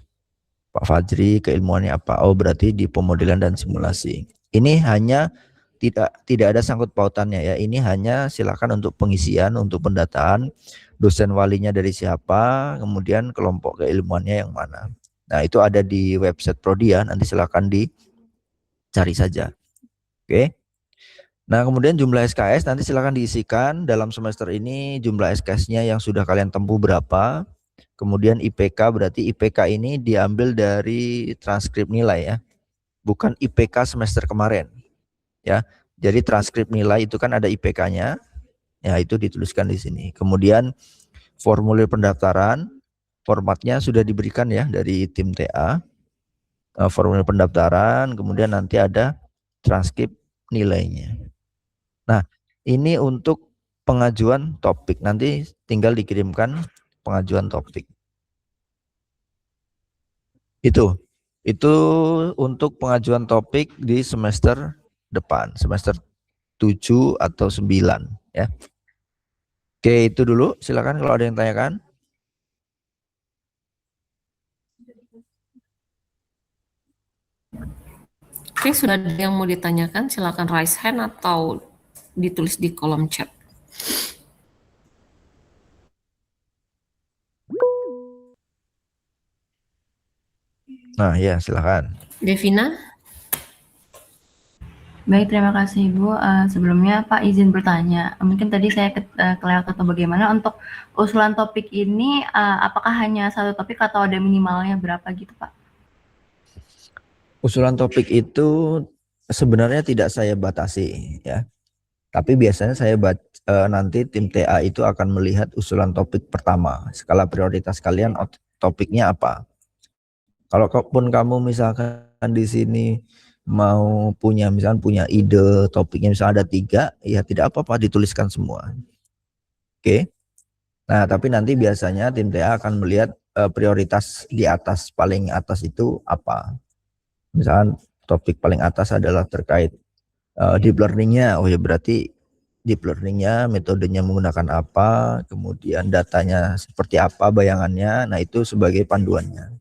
Pak Fajri keilmuannya apa? Oh, berarti di pemodelan dan simulasi. Ini hanya tidak ada sangkut pautannya ya. Ini hanya silakan untuk pengisian, untuk pendataan, dosen walinya dari siapa, kemudian kelompok keilmuannya yang mana. Nah, itu ada di website Prodi ya. Nanti silakan dicari saja. Oke. Nah, kemudian jumlah SKS nanti silakan diisikan dalam semester ini, jumlah SKS-nya yang sudah kalian tempuh berapa. Kemudian IPK, berarti IPK ini diambil dari transkrip nilai ya. Bukan IPK semester kemarin. Ya, jadi transkrip nilai itu kan ada IPK-nya, ya itu dituliskan di sini. Kemudian formulir pendaftaran, formatnya sudah diberikan ya dari tim TA. Formulir pendaftaran, kemudian nanti ada transkrip nilainya. Nah, ini untuk pengajuan topik, nanti tinggal dikirimkan pengajuan topik. Itu untuk pengajuan topik di semester depan, semester 7 atau 9 ya. Oke, itu dulu. Silakan kalau ada yang tanyakan. Oke, sudah ada yang mau ditanyakan, silakan raise hand atau ditulis di kolom chat. Nah, ya silakan. Devina? Baik, terima kasih Ibu. Sebelumnya Pak izin bertanya, mungkin tadi saya kelewat atau bagaimana untuk usulan topik ini, apakah hanya satu topik atau ada minimalnya berapa gitu Pak? Usulan topik itu sebenarnya tidak saya batasi ya. Tapi biasanya nanti tim TA itu akan melihat usulan topik pertama. Skala prioritas kalian topiknya apa? Kalau pun kamu misalkan di sini mau punya ide topiknya misalnya ada 3, ya tidak apa-apa dituliskan semua. Oke. Nah, tapi nanti biasanya tim TA akan melihat prioritas di atas, paling atas itu apa. Misalkan topik paling atas adalah terkait deep learning-nya. Oh ya berarti deep learning-nya metodenya menggunakan apa, kemudian datanya seperti apa bayangannya. Nah, itu sebagai panduannya.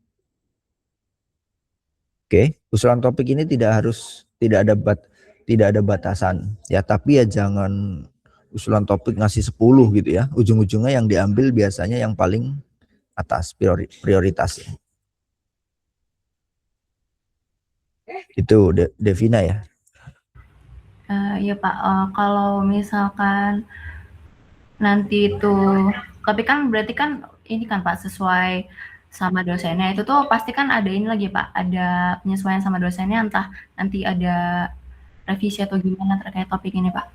Oke, usulan topik ini tidak ada batasan ya, tapi ya jangan usulan topik ngasih 10 gitu ya. Ujung-ujungnya yang diambil biasanya yang paling atas prioritasnya. Itu Devina ya. Iya Pak, kalau misalkan nanti itu, tapi kan berarti kan ini kan Pak sesuai sama dosennya itu tuh pasti kan ada ini lagi Pak, ada penyesuaian sama dosennya, entah nanti ada revisi atau gimana terkait topik ini Pak.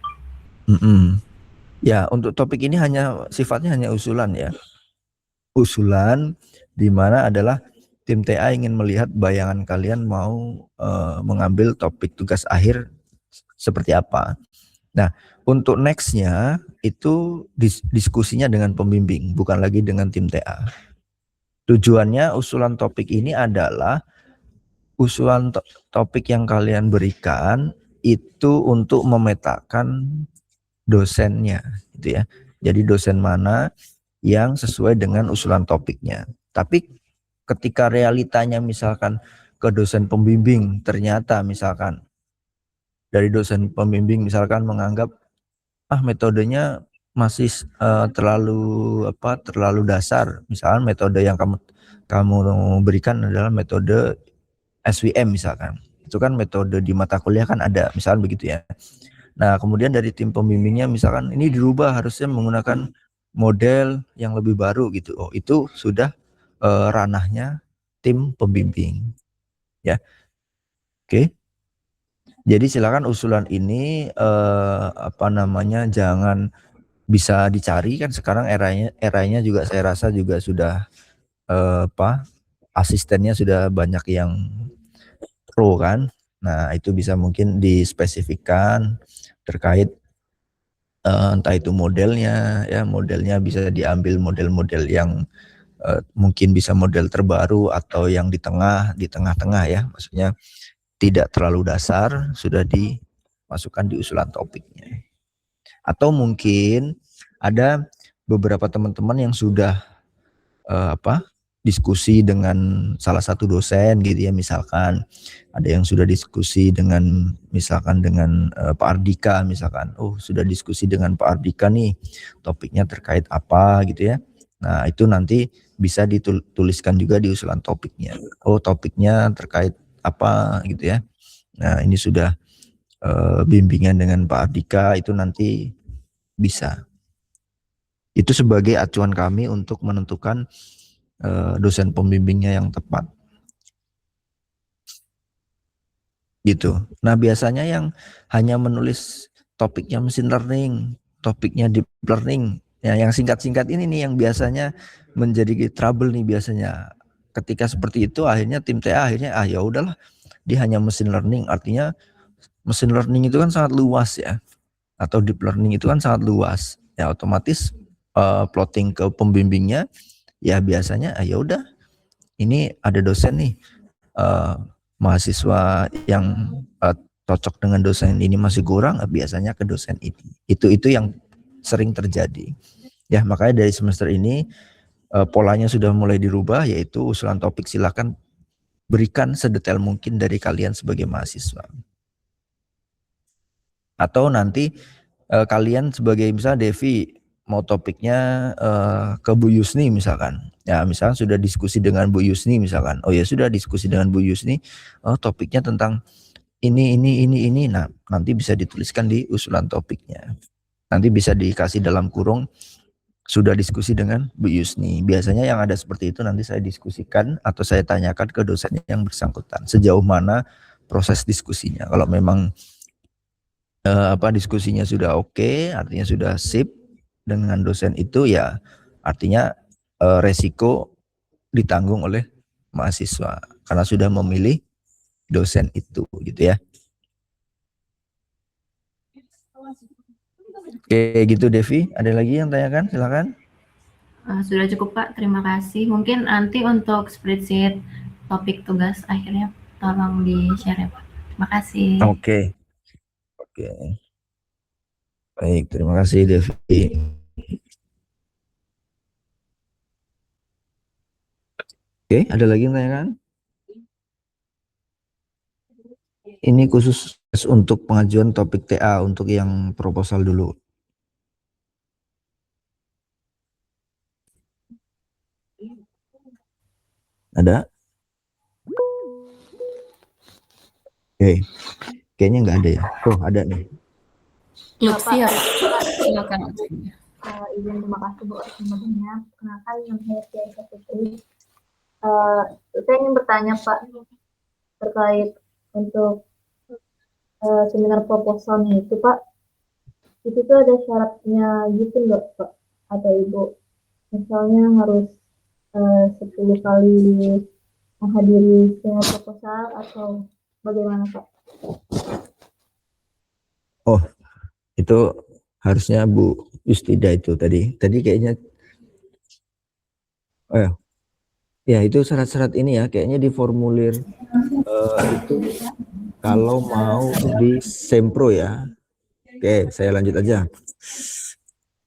Ya, untuk topik ini sifatnya hanya usulan ya. Usulan di mana adalah tim TA ingin melihat bayangan kalian mau mengambil topik tugas akhir seperti apa. Nah, untuk nextnya itu diskusinya dengan pembimbing, bukan lagi dengan tim TA. Tujuannya usulan topik ini adalah usulan topik yang kalian berikan itu untuk memetakan dosennya, gitu ya. Jadi dosen mana yang sesuai dengan usulan topiknya. Tapi ketika realitanya misalkan ke dosen pembimbing, ternyata misalkan dari dosen pembimbing misalkan menganggap metodenya masih terlalu dasar. Misalkan metode yang kamu berikan adalah metode SWM misalkan. Itu kan metode di mata kuliah kan ada, misalkan begitu ya. Nah, kemudian dari tim pembimbingnya misalkan ini dirubah harusnya menggunakan model yang lebih baru gitu. Oh, itu sudah ranahnya tim pembimbing. Ya. Oke. Jadi silakan usulan ini jangan bisa dicari kan sekarang eranya juga saya rasa juga sudah asistennya sudah banyak yang pro kan. Nah, itu bisa mungkin dispesifikkan terkait entah itu modelnya ya, modelnya bisa diambil model-model yang mungkin bisa model terbaru atau yang di tengah-tengah ya, maksudnya tidak terlalu dasar, sudah dimasukkan di usulan topiknya. Atau mungkin ada beberapa teman-teman yang sudah diskusi dengan salah satu dosen gitu ya, misalkan ada yang sudah diskusi dengan misalkan dengan Pak Ardika misalkan, oh sudah diskusi dengan Pak Ardika nih topiknya terkait apa gitu ya. Nah itu nanti bisa dituliskan juga di usulan topiknya, oh topiknya terkait apa gitu ya. Nah ini sudah bimbingan dengan Pak Ardika, itu nanti bisa. Itu sebagai acuan kami untuk menentukan dosen pembimbingnya yang tepat. Gitu. Nah, biasanya yang hanya menulis topiknya mesin learning, topiknya deep learning, ya yang singkat-singkat ini nih yang biasanya menjadi trouble nih biasanya. Ketika seperti itu akhirnya tim TA akhirnya ya udahlah, dia hanya mesin learning, artinya mesin learning itu kan sangat luas ya. Atau deep learning itu kan sangat luas. Ya otomatis plotting ke pembimbingnya ya biasanya ya udah, ini ada dosen nih mahasiswa yang cocok dengan dosen ini masih kurang, biasanya ke dosen ini. Itu yang sering terjadi. Ya makanya dari semester ini polanya sudah mulai dirubah, yaitu usulan topik silakan berikan sedetail mungkin dari kalian sebagai mahasiswa. Atau nanti kalian sebagai misalnya Devi mau topiknya ke Bu Yusni misalkan. Ya misalkan sudah diskusi dengan Bu Yusni misalkan. Oh ya sudah diskusi dengan Bu Yusni, oh topiknya tentang ini. Nah, nanti bisa dituliskan di usulan topiknya. Nanti bisa dikasih dalam kurung sudah diskusi dengan Bu Yusni. Biasanya yang ada seperti itu nanti saya diskusikan atau saya tanyakan ke dosen yang bersangkutan sejauh mana proses diskusinya. Kalau memang diskusinya sudah oke, artinya sudah sip dengan dosen itu, ya artinya resiko ditanggung oleh mahasiswa karena sudah memilih dosen itu gitu ya. Oke gitu Devi, ada lagi yang tanyakan? Silakan. Sudah cukup Pak, terima kasih. Mungkin nanti untuk spreadsheet topik tugas akhirnya tolong di-share ya Pak. Terima kasih. Oke. Baik, terima kasih Devi. Oke, ada lagi yang tanyakan? Ini khusus untuk pengajuan topik TA untuk yang proposal dulu. Ada? Oke, kayaknya nggak ada ya. Oh, ada nih. Lutfi, silakan. Izin terima kasih Bu sebelumnya. Kenalkan nama saya Tia Putri. Saya ingin bertanya Pak terkait untuk seminar proposalnya itu Pak. Itu tuh ada syaratnya gitu nggak Pak? Atau Ibu misalnya harus 10 kali menghadiri seminar proposal atau bagaimana Pak? Oh, itu harusnya Bu Yustida itu tadi kayaknya. Oh ya. Ya itu syarat-syarat ini ya, kayaknya di formulir itu kalau mau di Sempro ya. Oke, saya lanjut aja.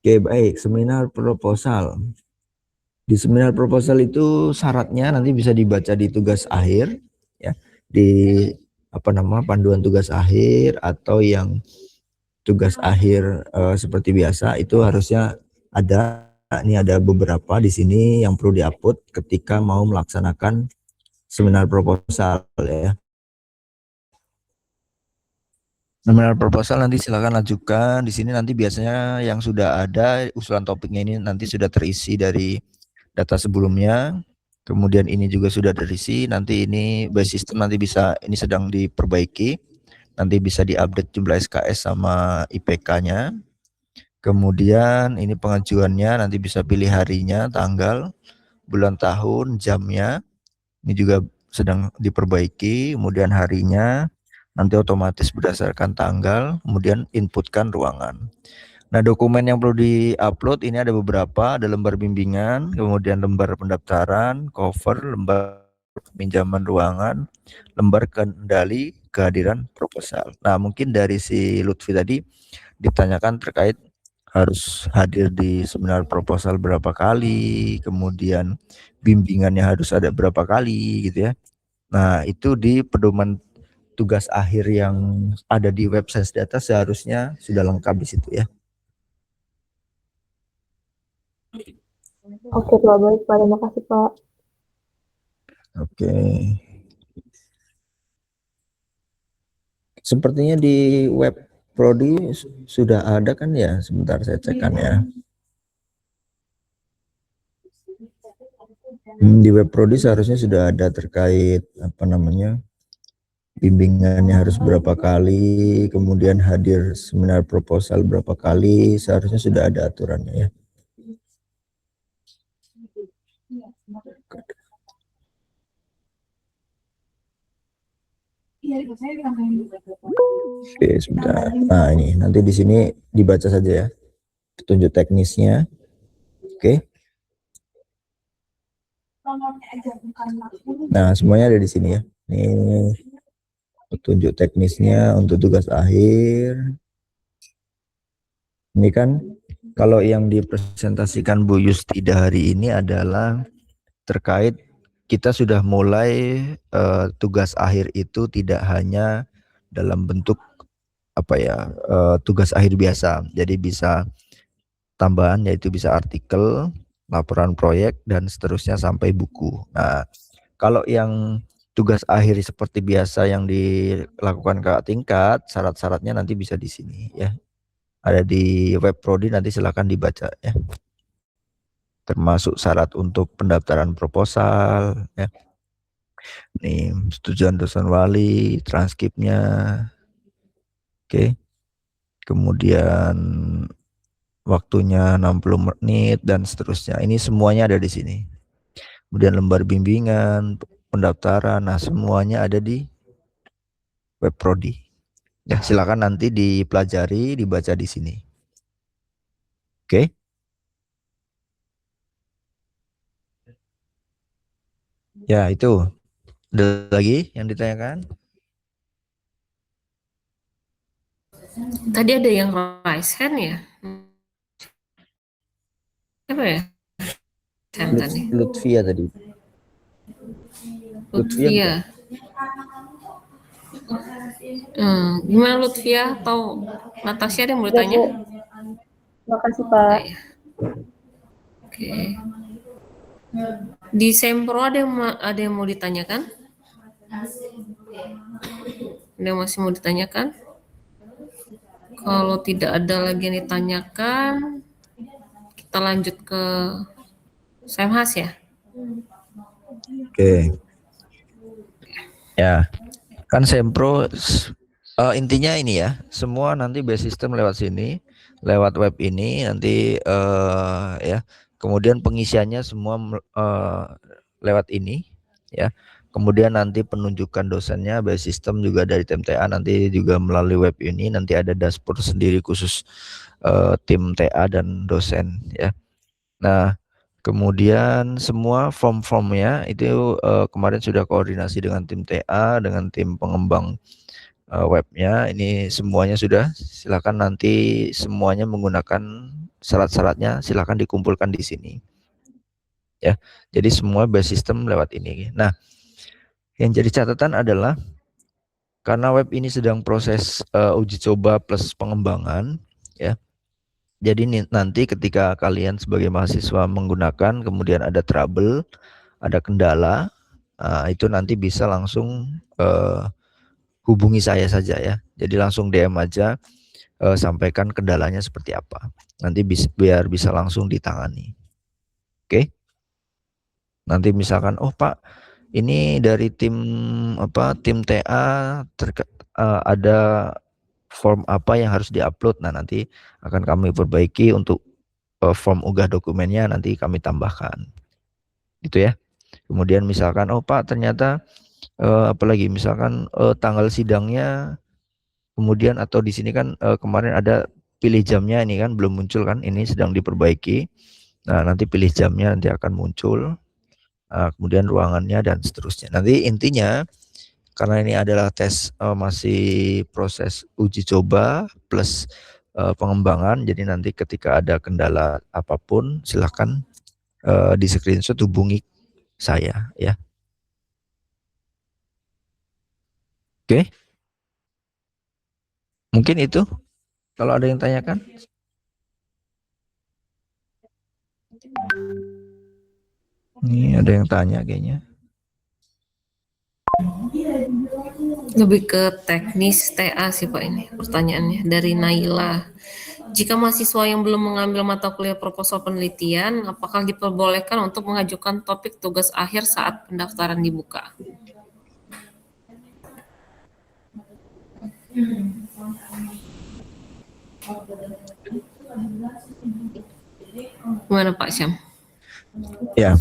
Oke, baik, seminar proposal. Di seminar proposal itu syaratnya nanti bisa dibaca di tugas akhir ya, di panduan tugas akhir atau yang tugas akhir seperti biasa itu harusnya ada. Ini ada beberapa di sini yang perlu diupload ketika mau melaksanakan seminar proposal ya. Seminar proposal nanti silakan ajukan di sini, nanti biasanya yang sudah ada usulan topiknya ini nanti sudah terisi dari data sebelumnya. Kemudian ini juga sudah terisi, nanti ini by system nanti bisa, ini sedang diperbaiki. Nanti bisa diupdate jumlah SKS sama IPK-nya. Kemudian ini pengajuannya nanti bisa pilih harinya, tanggal, bulan, tahun, jamnya. Ini juga sedang diperbaiki, kemudian harinya nanti otomatis berdasarkan tanggal, kemudian inputkan ruangan. Nah, dokumen yang perlu di-upload ini ada beberapa, ada lembar bimbingan, kemudian lembar pendaftaran, cover, lembar pinjaman ruangan, lembar kendali kehadiran proposal. Nah, mungkin dari si Lutfi tadi ditanyakan terkait harus hadir di seminar proposal berapa kali, kemudian bimbingannya harus ada berapa kali gitu ya. Nah, itu di pedoman tugas akhir yang ada di website data seharusnya sudah lengkap di situ ya. Oke, Pak, baik, Pak. Terima kasih, Pak. Oke. Sepertinya di web Prodi sudah ada kan ya? Sebentar saya cekkan ya. Di web Prodi seharusnya sudah ada terkait apa namanya? Bimbingannya harus berapa kali, kemudian hadir seminar proposal berapa kali, seharusnya sudah ada aturannya ya. Oke, sebentar. Nah, ini nanti di sini dibaca saja ya. Petunjuk teknisnya. Oke. Nah, semuanya ada di sini ya. Ini petunjuk teknisnya untuk tugas akhir. Ini kan kalau yang dipresentasikan Bu Yustida hari ini adalah terkait kita sudah mulai tugas akhir itu tidak hanya dalam bentuk apa ya tugas akhir biasa. Jadi bisa tambahan yaitu bisa artikel, laporan proyek dan seterusnya sampai buku. Nah, kalau yang tugas akhir seperti biasa yang dilakukan kakak tingkat, syarat-syaratnya nanti bisa di sini ya. Ada di web Prodi, nanti silakan dibaca ya. Termasuk syarat untuk pendaftaran proposal ya. Nih, setujuan dosen wali, transkripnya. Oke. Kemudian waktunya 60 menit dan seterusnya. Ini semuanya ada di sini. Kemudian lembar bimbingan, pendaftaran, nah semuanya ada di web Prodi. Ya, silakan nanti dipelajari, dibaca di sini. Oke. Ya, itu. Ada lagi yang ditanyakan? Tadi ada yang raise hand ya? Apa ya? Hand tadi. Lutfia tadi. Lutfia. Gimana Lutfia atau Natasha ada yang mau ditanya? Terima kasih, Pak. Oke. Di Sempro ada yang mau ditanyakan? Ada yang masih mau ditanyakan? Kalau tidak ada lagi yang ditanyakan, kita lanjut ke Semhas ya. Oke. Ya, kan Sempro intinya ini ya, semua nanti base system lewat sini, lewat web ini nanti ya. Kemudian pengisiannya semua lewat ini ya. Kemudian nanti penunjukan dosennya base system juga dari tim TA nanti juga melalui web ini, nanti ada dashboard sendiri khusus tim TA dan dosen ya. Nah, kemudian semua form-formnya itu kemarin sudah koordinasi dengan tim TA, dengan tim pengembang webnya. Ini semuanya sudah, silakan nanti semuanya menggunakan syarat-syaratnya, silakan dikumpulkan di sini. Ya, jadi semua base system lewat ini. Nah, yang jadi catatan adalah karena web ini sedang proses uji coba plus pengembangan, ya. Jadi nanti ketika kalian sebagai mahasiswa menggunakan, kemudian ada trouble, ada kendala, itu nanti bisa langsung hubungi saya saja ya. Jadi langsung DM aja, sampaikan kendalanya seperti apa. Nanti biar bisa langsung ditangani. Oke? Nanti misalkan, oh Pak, ini dari tim TA ada form apa yang harus diupload. Nah, nanti akan kami perbaiki untuk form unggah dokumennya, nanti kami tambahkan. Gitu ya. Kemudian misalkan, oh Pak ternyata apalagi misalkan tanggal sidangnya, kemudian atau di sini kan kemarin ada pilih jamnya, ini kan belum muncul kan, ini sedang diperbaiki. Nah nanti pilih jamnya nanti akan muncul, kemudian ruangannya dan seterusnya. Nanti intinya karena ini adalah tes masih proses uji coba plus pengembangan, jadi nanti ketika ada kendala apapun silahkan di screenshot, hubungi saya ya. Oke. Mungkin itu kalau ada yang tanyakan. Ini ada yang tanya kayaknya. Lebih ke teknis TA sih Pak ini pertanyaannya dari Naila. Jika mahasiswa yang belum mengambil mata kuliah proposal penelitian, apakah diperbolehkan untuk mengajukan topik tugas akhir saat pendaftaran dibuka? Gimana Pak Syam? Ya.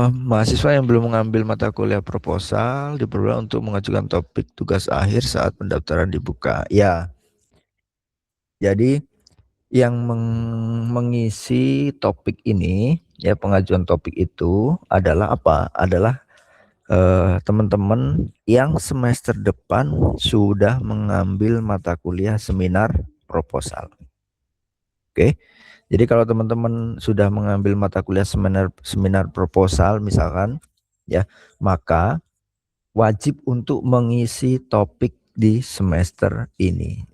Mahasiswa yang belum mengambil mata kuliah proposal diperbolehkan untuk mengajukan topik tugas akhir saat pendaftaran dibuka. Ya. Jadi yang mengisi topik ini, ya pengajuan topik itu adalah apa? Adalah teman-teman yang semester depan sudah mengambil mata kuliah seminar proposal. Oke. Jadi kalau teman-teman sudah mengambil mata kuliah seminar proposal misalkan ya, maka wajib untuk mengisi topik di semester ini.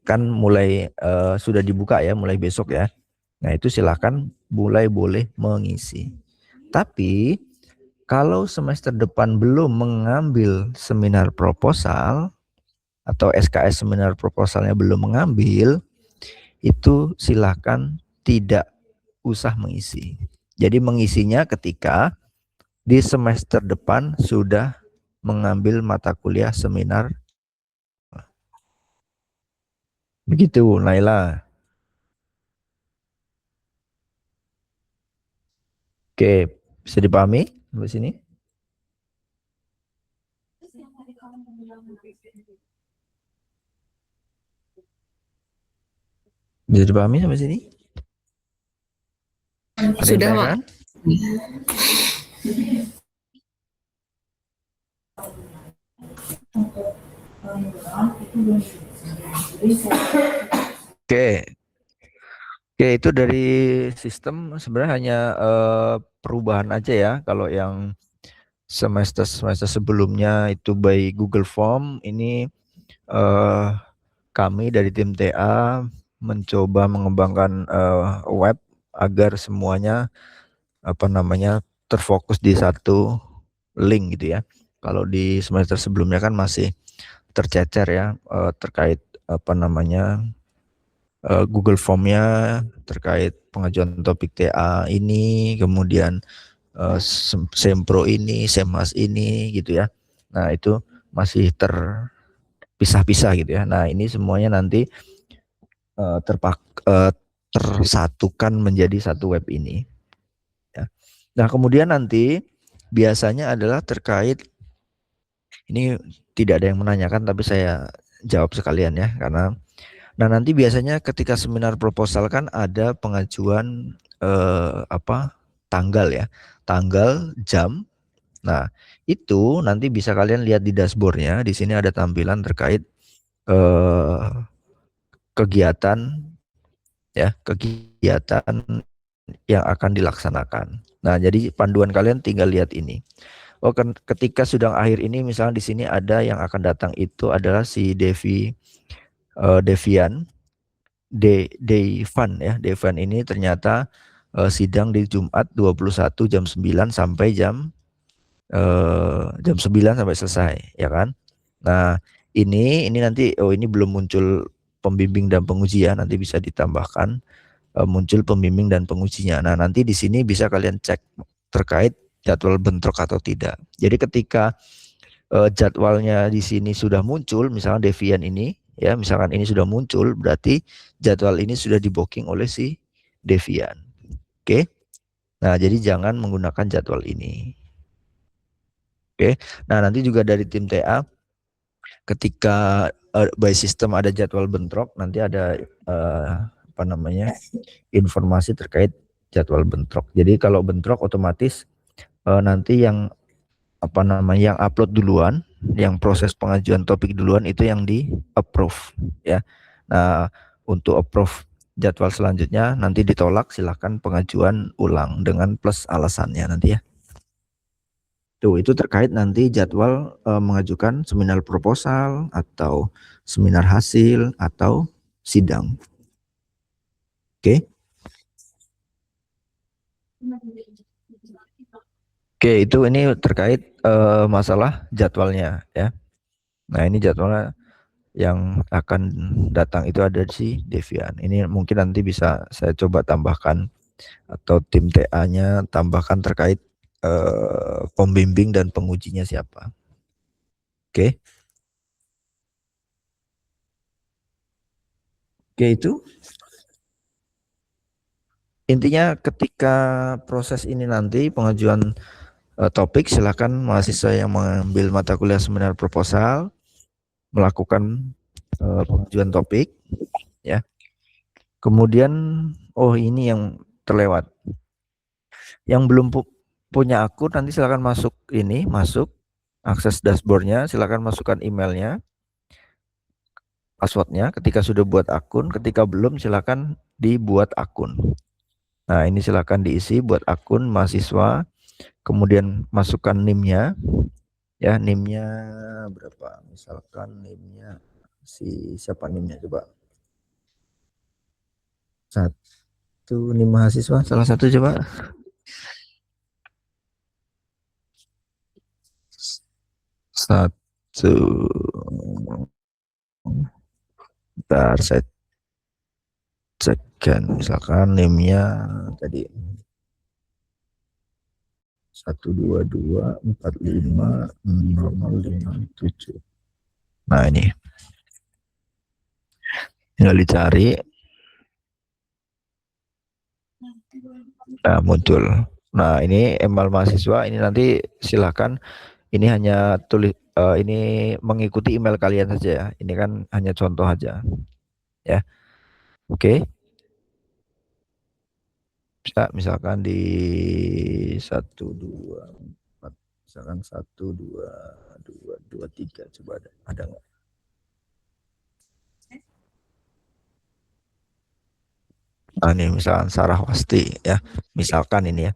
Kan mulai sudah dibuka ya, mulai besok ya. Nah, itu silakan mulai boleh mengisi. Tapi kalau semester depan belum mengambil seminar proposal atau SKS seminar proposalnya belum mengambil, itu silakan tidak usah mengisi. Jadi mengisinya ketika di semester depan sudah mengambil mata kuliah seminar. Begitu, Naila. Oke, bisa dipahami sampai sini? Bisa dipahami sampai sini? Sudah, Pak. Oke, itu dari sistem sebenarnya hanya perubahan aja ya. Kalau yang semester sebelumnya itu by Google Form, ini kami dari tim TA mencoba mengembangkan web agar semuanya terfokus di satu link gitu ya. Kalau di semester sebelumnya kan masih tercecer ya terkait Google Form-nya, terkait pengajuan topik TA ini, kemudian Sempro ini, Semas ini gitu ya. Nah, itu masih terpisah-pisah gitu ya. Nah, ini semuanya nanti tersatukan menjadi satu web ini. Ya. Nah, kemudian nanti biasanya adalah terkait, ini tidak ada yang menanyakan tapi saya jawab sekalian ya, karena nanti biasanya ketika seminar proposal kan ada pengajuan tanggal ya, tanggal, jam. Nah, itu nanti bisa kalian lihat di dashboardnya. Di sini ada tampilan terkait kegiatan ya, kegiatan yang akan dilaksanakan. Nah, jadi panduan kalian tinggal lihat ini. Oh, ketika sidang akhir ini misalnya di sini ada yang akan datang itu adalah si Devian ya. Devan ini ternyata sidang di Jumat 21 jam 9 sampai jam 9 sampai selesai ya kan. Nah, ini nanti ini belum muncul pembimbing dan penguji ya, nanti bisa ditambahkan muncul pembimbing dan pengujinya. Nah, nanti di sini bisa kalian cek terkait jadwal bentrok atau tidak. Jadi ketika jadwalnya di sini sudah muncul, misalnya Devian ini ya, misalkan ini sudah muncul, berarti jadwal ini sudah di booking oleh si Devian. Oke. Nah, jadi jangan menggunakan jadwal ini. Oke. Nah, nanti juga dari tim TA ketika by system ada jadwal bentrok, nanti ada informasi terkait jadwal bentrok. Jadi kalau bentrok otomatis nanti yang yang upload duluan, yang proses pengajuan topik duluan itu yang di approve ya. Nah, untuk approve jadwal selanjutnya nanti ditolak, silahkan pengajuan ulang dengan plus alasannya nanti ya. Tuh, itu terkait nanti jadwal mengajukan seminar proposal atau seminar hasil atau sidang. Oke. Oke, itu ini terkait masalah jadwalnya ya. Nah, ini jadwalnya yang akan datang itu ada di Devian. Ini mungkin nanti bisa saya coba tambahkan atau tim TA-nya tambahkan terkait pembimbing dan pengujinya siapa. Oke. Oke, itu intinya ketika proses ini nanti pengajuan topik, silakan mahasiswa yang mengambil mata kuliah seminar proposal melakukan pengajuan topik ya. Kemudian ini yang terlewat. Yang belum punya akun nanti silakan masuk akses dashboardnya, silakan masukkan emailnya, passwordnya ketika sudah buat akun, ketika belum silakan dibuat akun. Nah, ini silakan diisi buat akun mahasiswa, kemudian masukkan NIM-nya ya, NIM-nya berapa? Misalkan NIM-nya siapa NIM-nya coba? Satu NIM mahasiswa, salah satu coba. Satu. Bentar, saya cekkan misalkan NIM-nya tadi 122450057. Nah, ini tinggal dicari. Nah, muncul. Nah, ini email mahasiswa, ini nanti silakan, ini hanya ini mengikuti email kalian saja ya. Ini kan hanya contoh aja. Ya. Oke. Bisa misalkan di 124, misalkan 12223 coba ada nggak? Nah, ini misalkan Sarah Wasti ya, misalkan ini ya.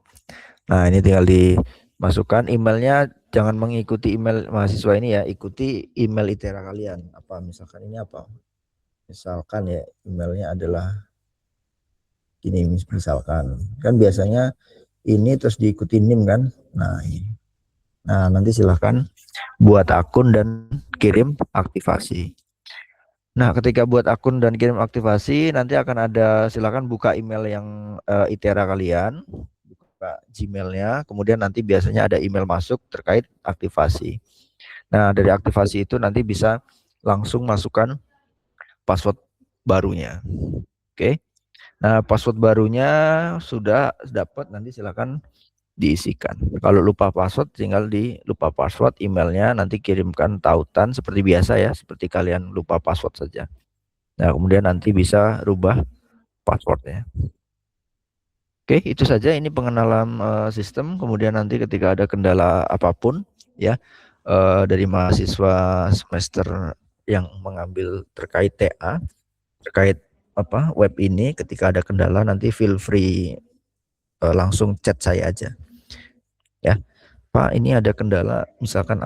Nah, ini tinggal dimasukkan emailnya, jangan mengikuti email mahasiswa ini ya, ikuti email ITERA kalian. Apa misalkan ini apa? Misalkan ya emailnya adalah ini, misalkan kan biasanya ini terus diikuti NIM kan. Nah, ini. Nah, nanti silahkan buat akun dan kirim aktivasi. Nah, ketika buat akun dan kirim aktivasi, nanti akan ada, silahkan buka email yang ITERA kalian, buka Gmailnya, kemudian nanti biasanya ada email masuk terkait aktivasi. Nah, dari aktivasi itu nanti bisa langsung masukkan password barunya. Oke. Nah, password barunya sudah dapat, nanti silakan diisikan. Kalau lupa password tinggal lupa password, emailnya nanti kirimkan tautan seperti biasa ya, seperti kalian lupa password saja. Nah, kemudian nanti bisa rubah passwordnya. Oke, itu saja ini pengenalan sistem. Kemudian nanti ketika ada kendala apapun ya dari mahasiswa semester yang mengambil terkait TA, terkait web ini, ketika ada kendala nanti feel free langsung chat saya aja ya, Pak ini ada kendala misalkan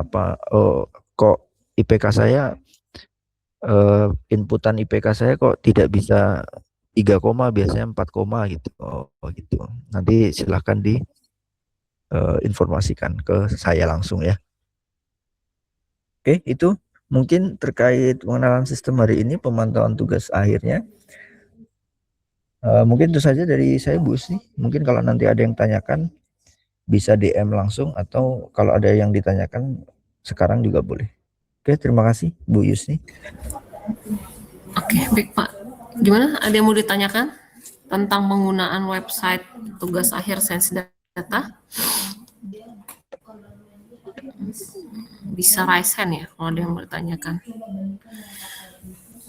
kok IPK saya inputan IPK saya kok tidak bisa 3, biasanya 4, gitu. Gitu. Nanti silahkan informasikan ke saya langsung ya. Oke, itu mungkin terkait pengenalan sistem hari ini, pemantauan tugas akhirnya. Mungkin itu saja dari saya Bu Yusni. Mungkin kalau nanti ada yang tanyakan bisa DM langsung, atau kalau ada yang ditanyakan sekarang juga boleh. Oke, terima kasih Bu Yusni. Oke, baik Pak. Gimana? Ada yang mau ditanyakan tentang penggunaan website tugas akhir sains data. Bisa raise hand ya kalau ada yang mau ditanyakan.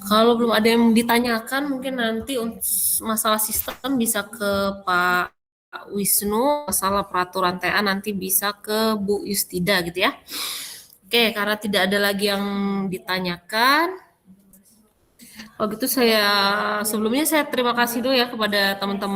Kalau belum ada yang ditanyakan, mungkin nanti masalah sistem bisa ke Pak Wisnu, masalah peraturan TA nanti bisa ke Bu Yustida gitu ya. Oke, karena tidak ada lagi yang ditanyakan, kalau gitu sebelumnya saya terima kasih dulu ya kepada teman-teman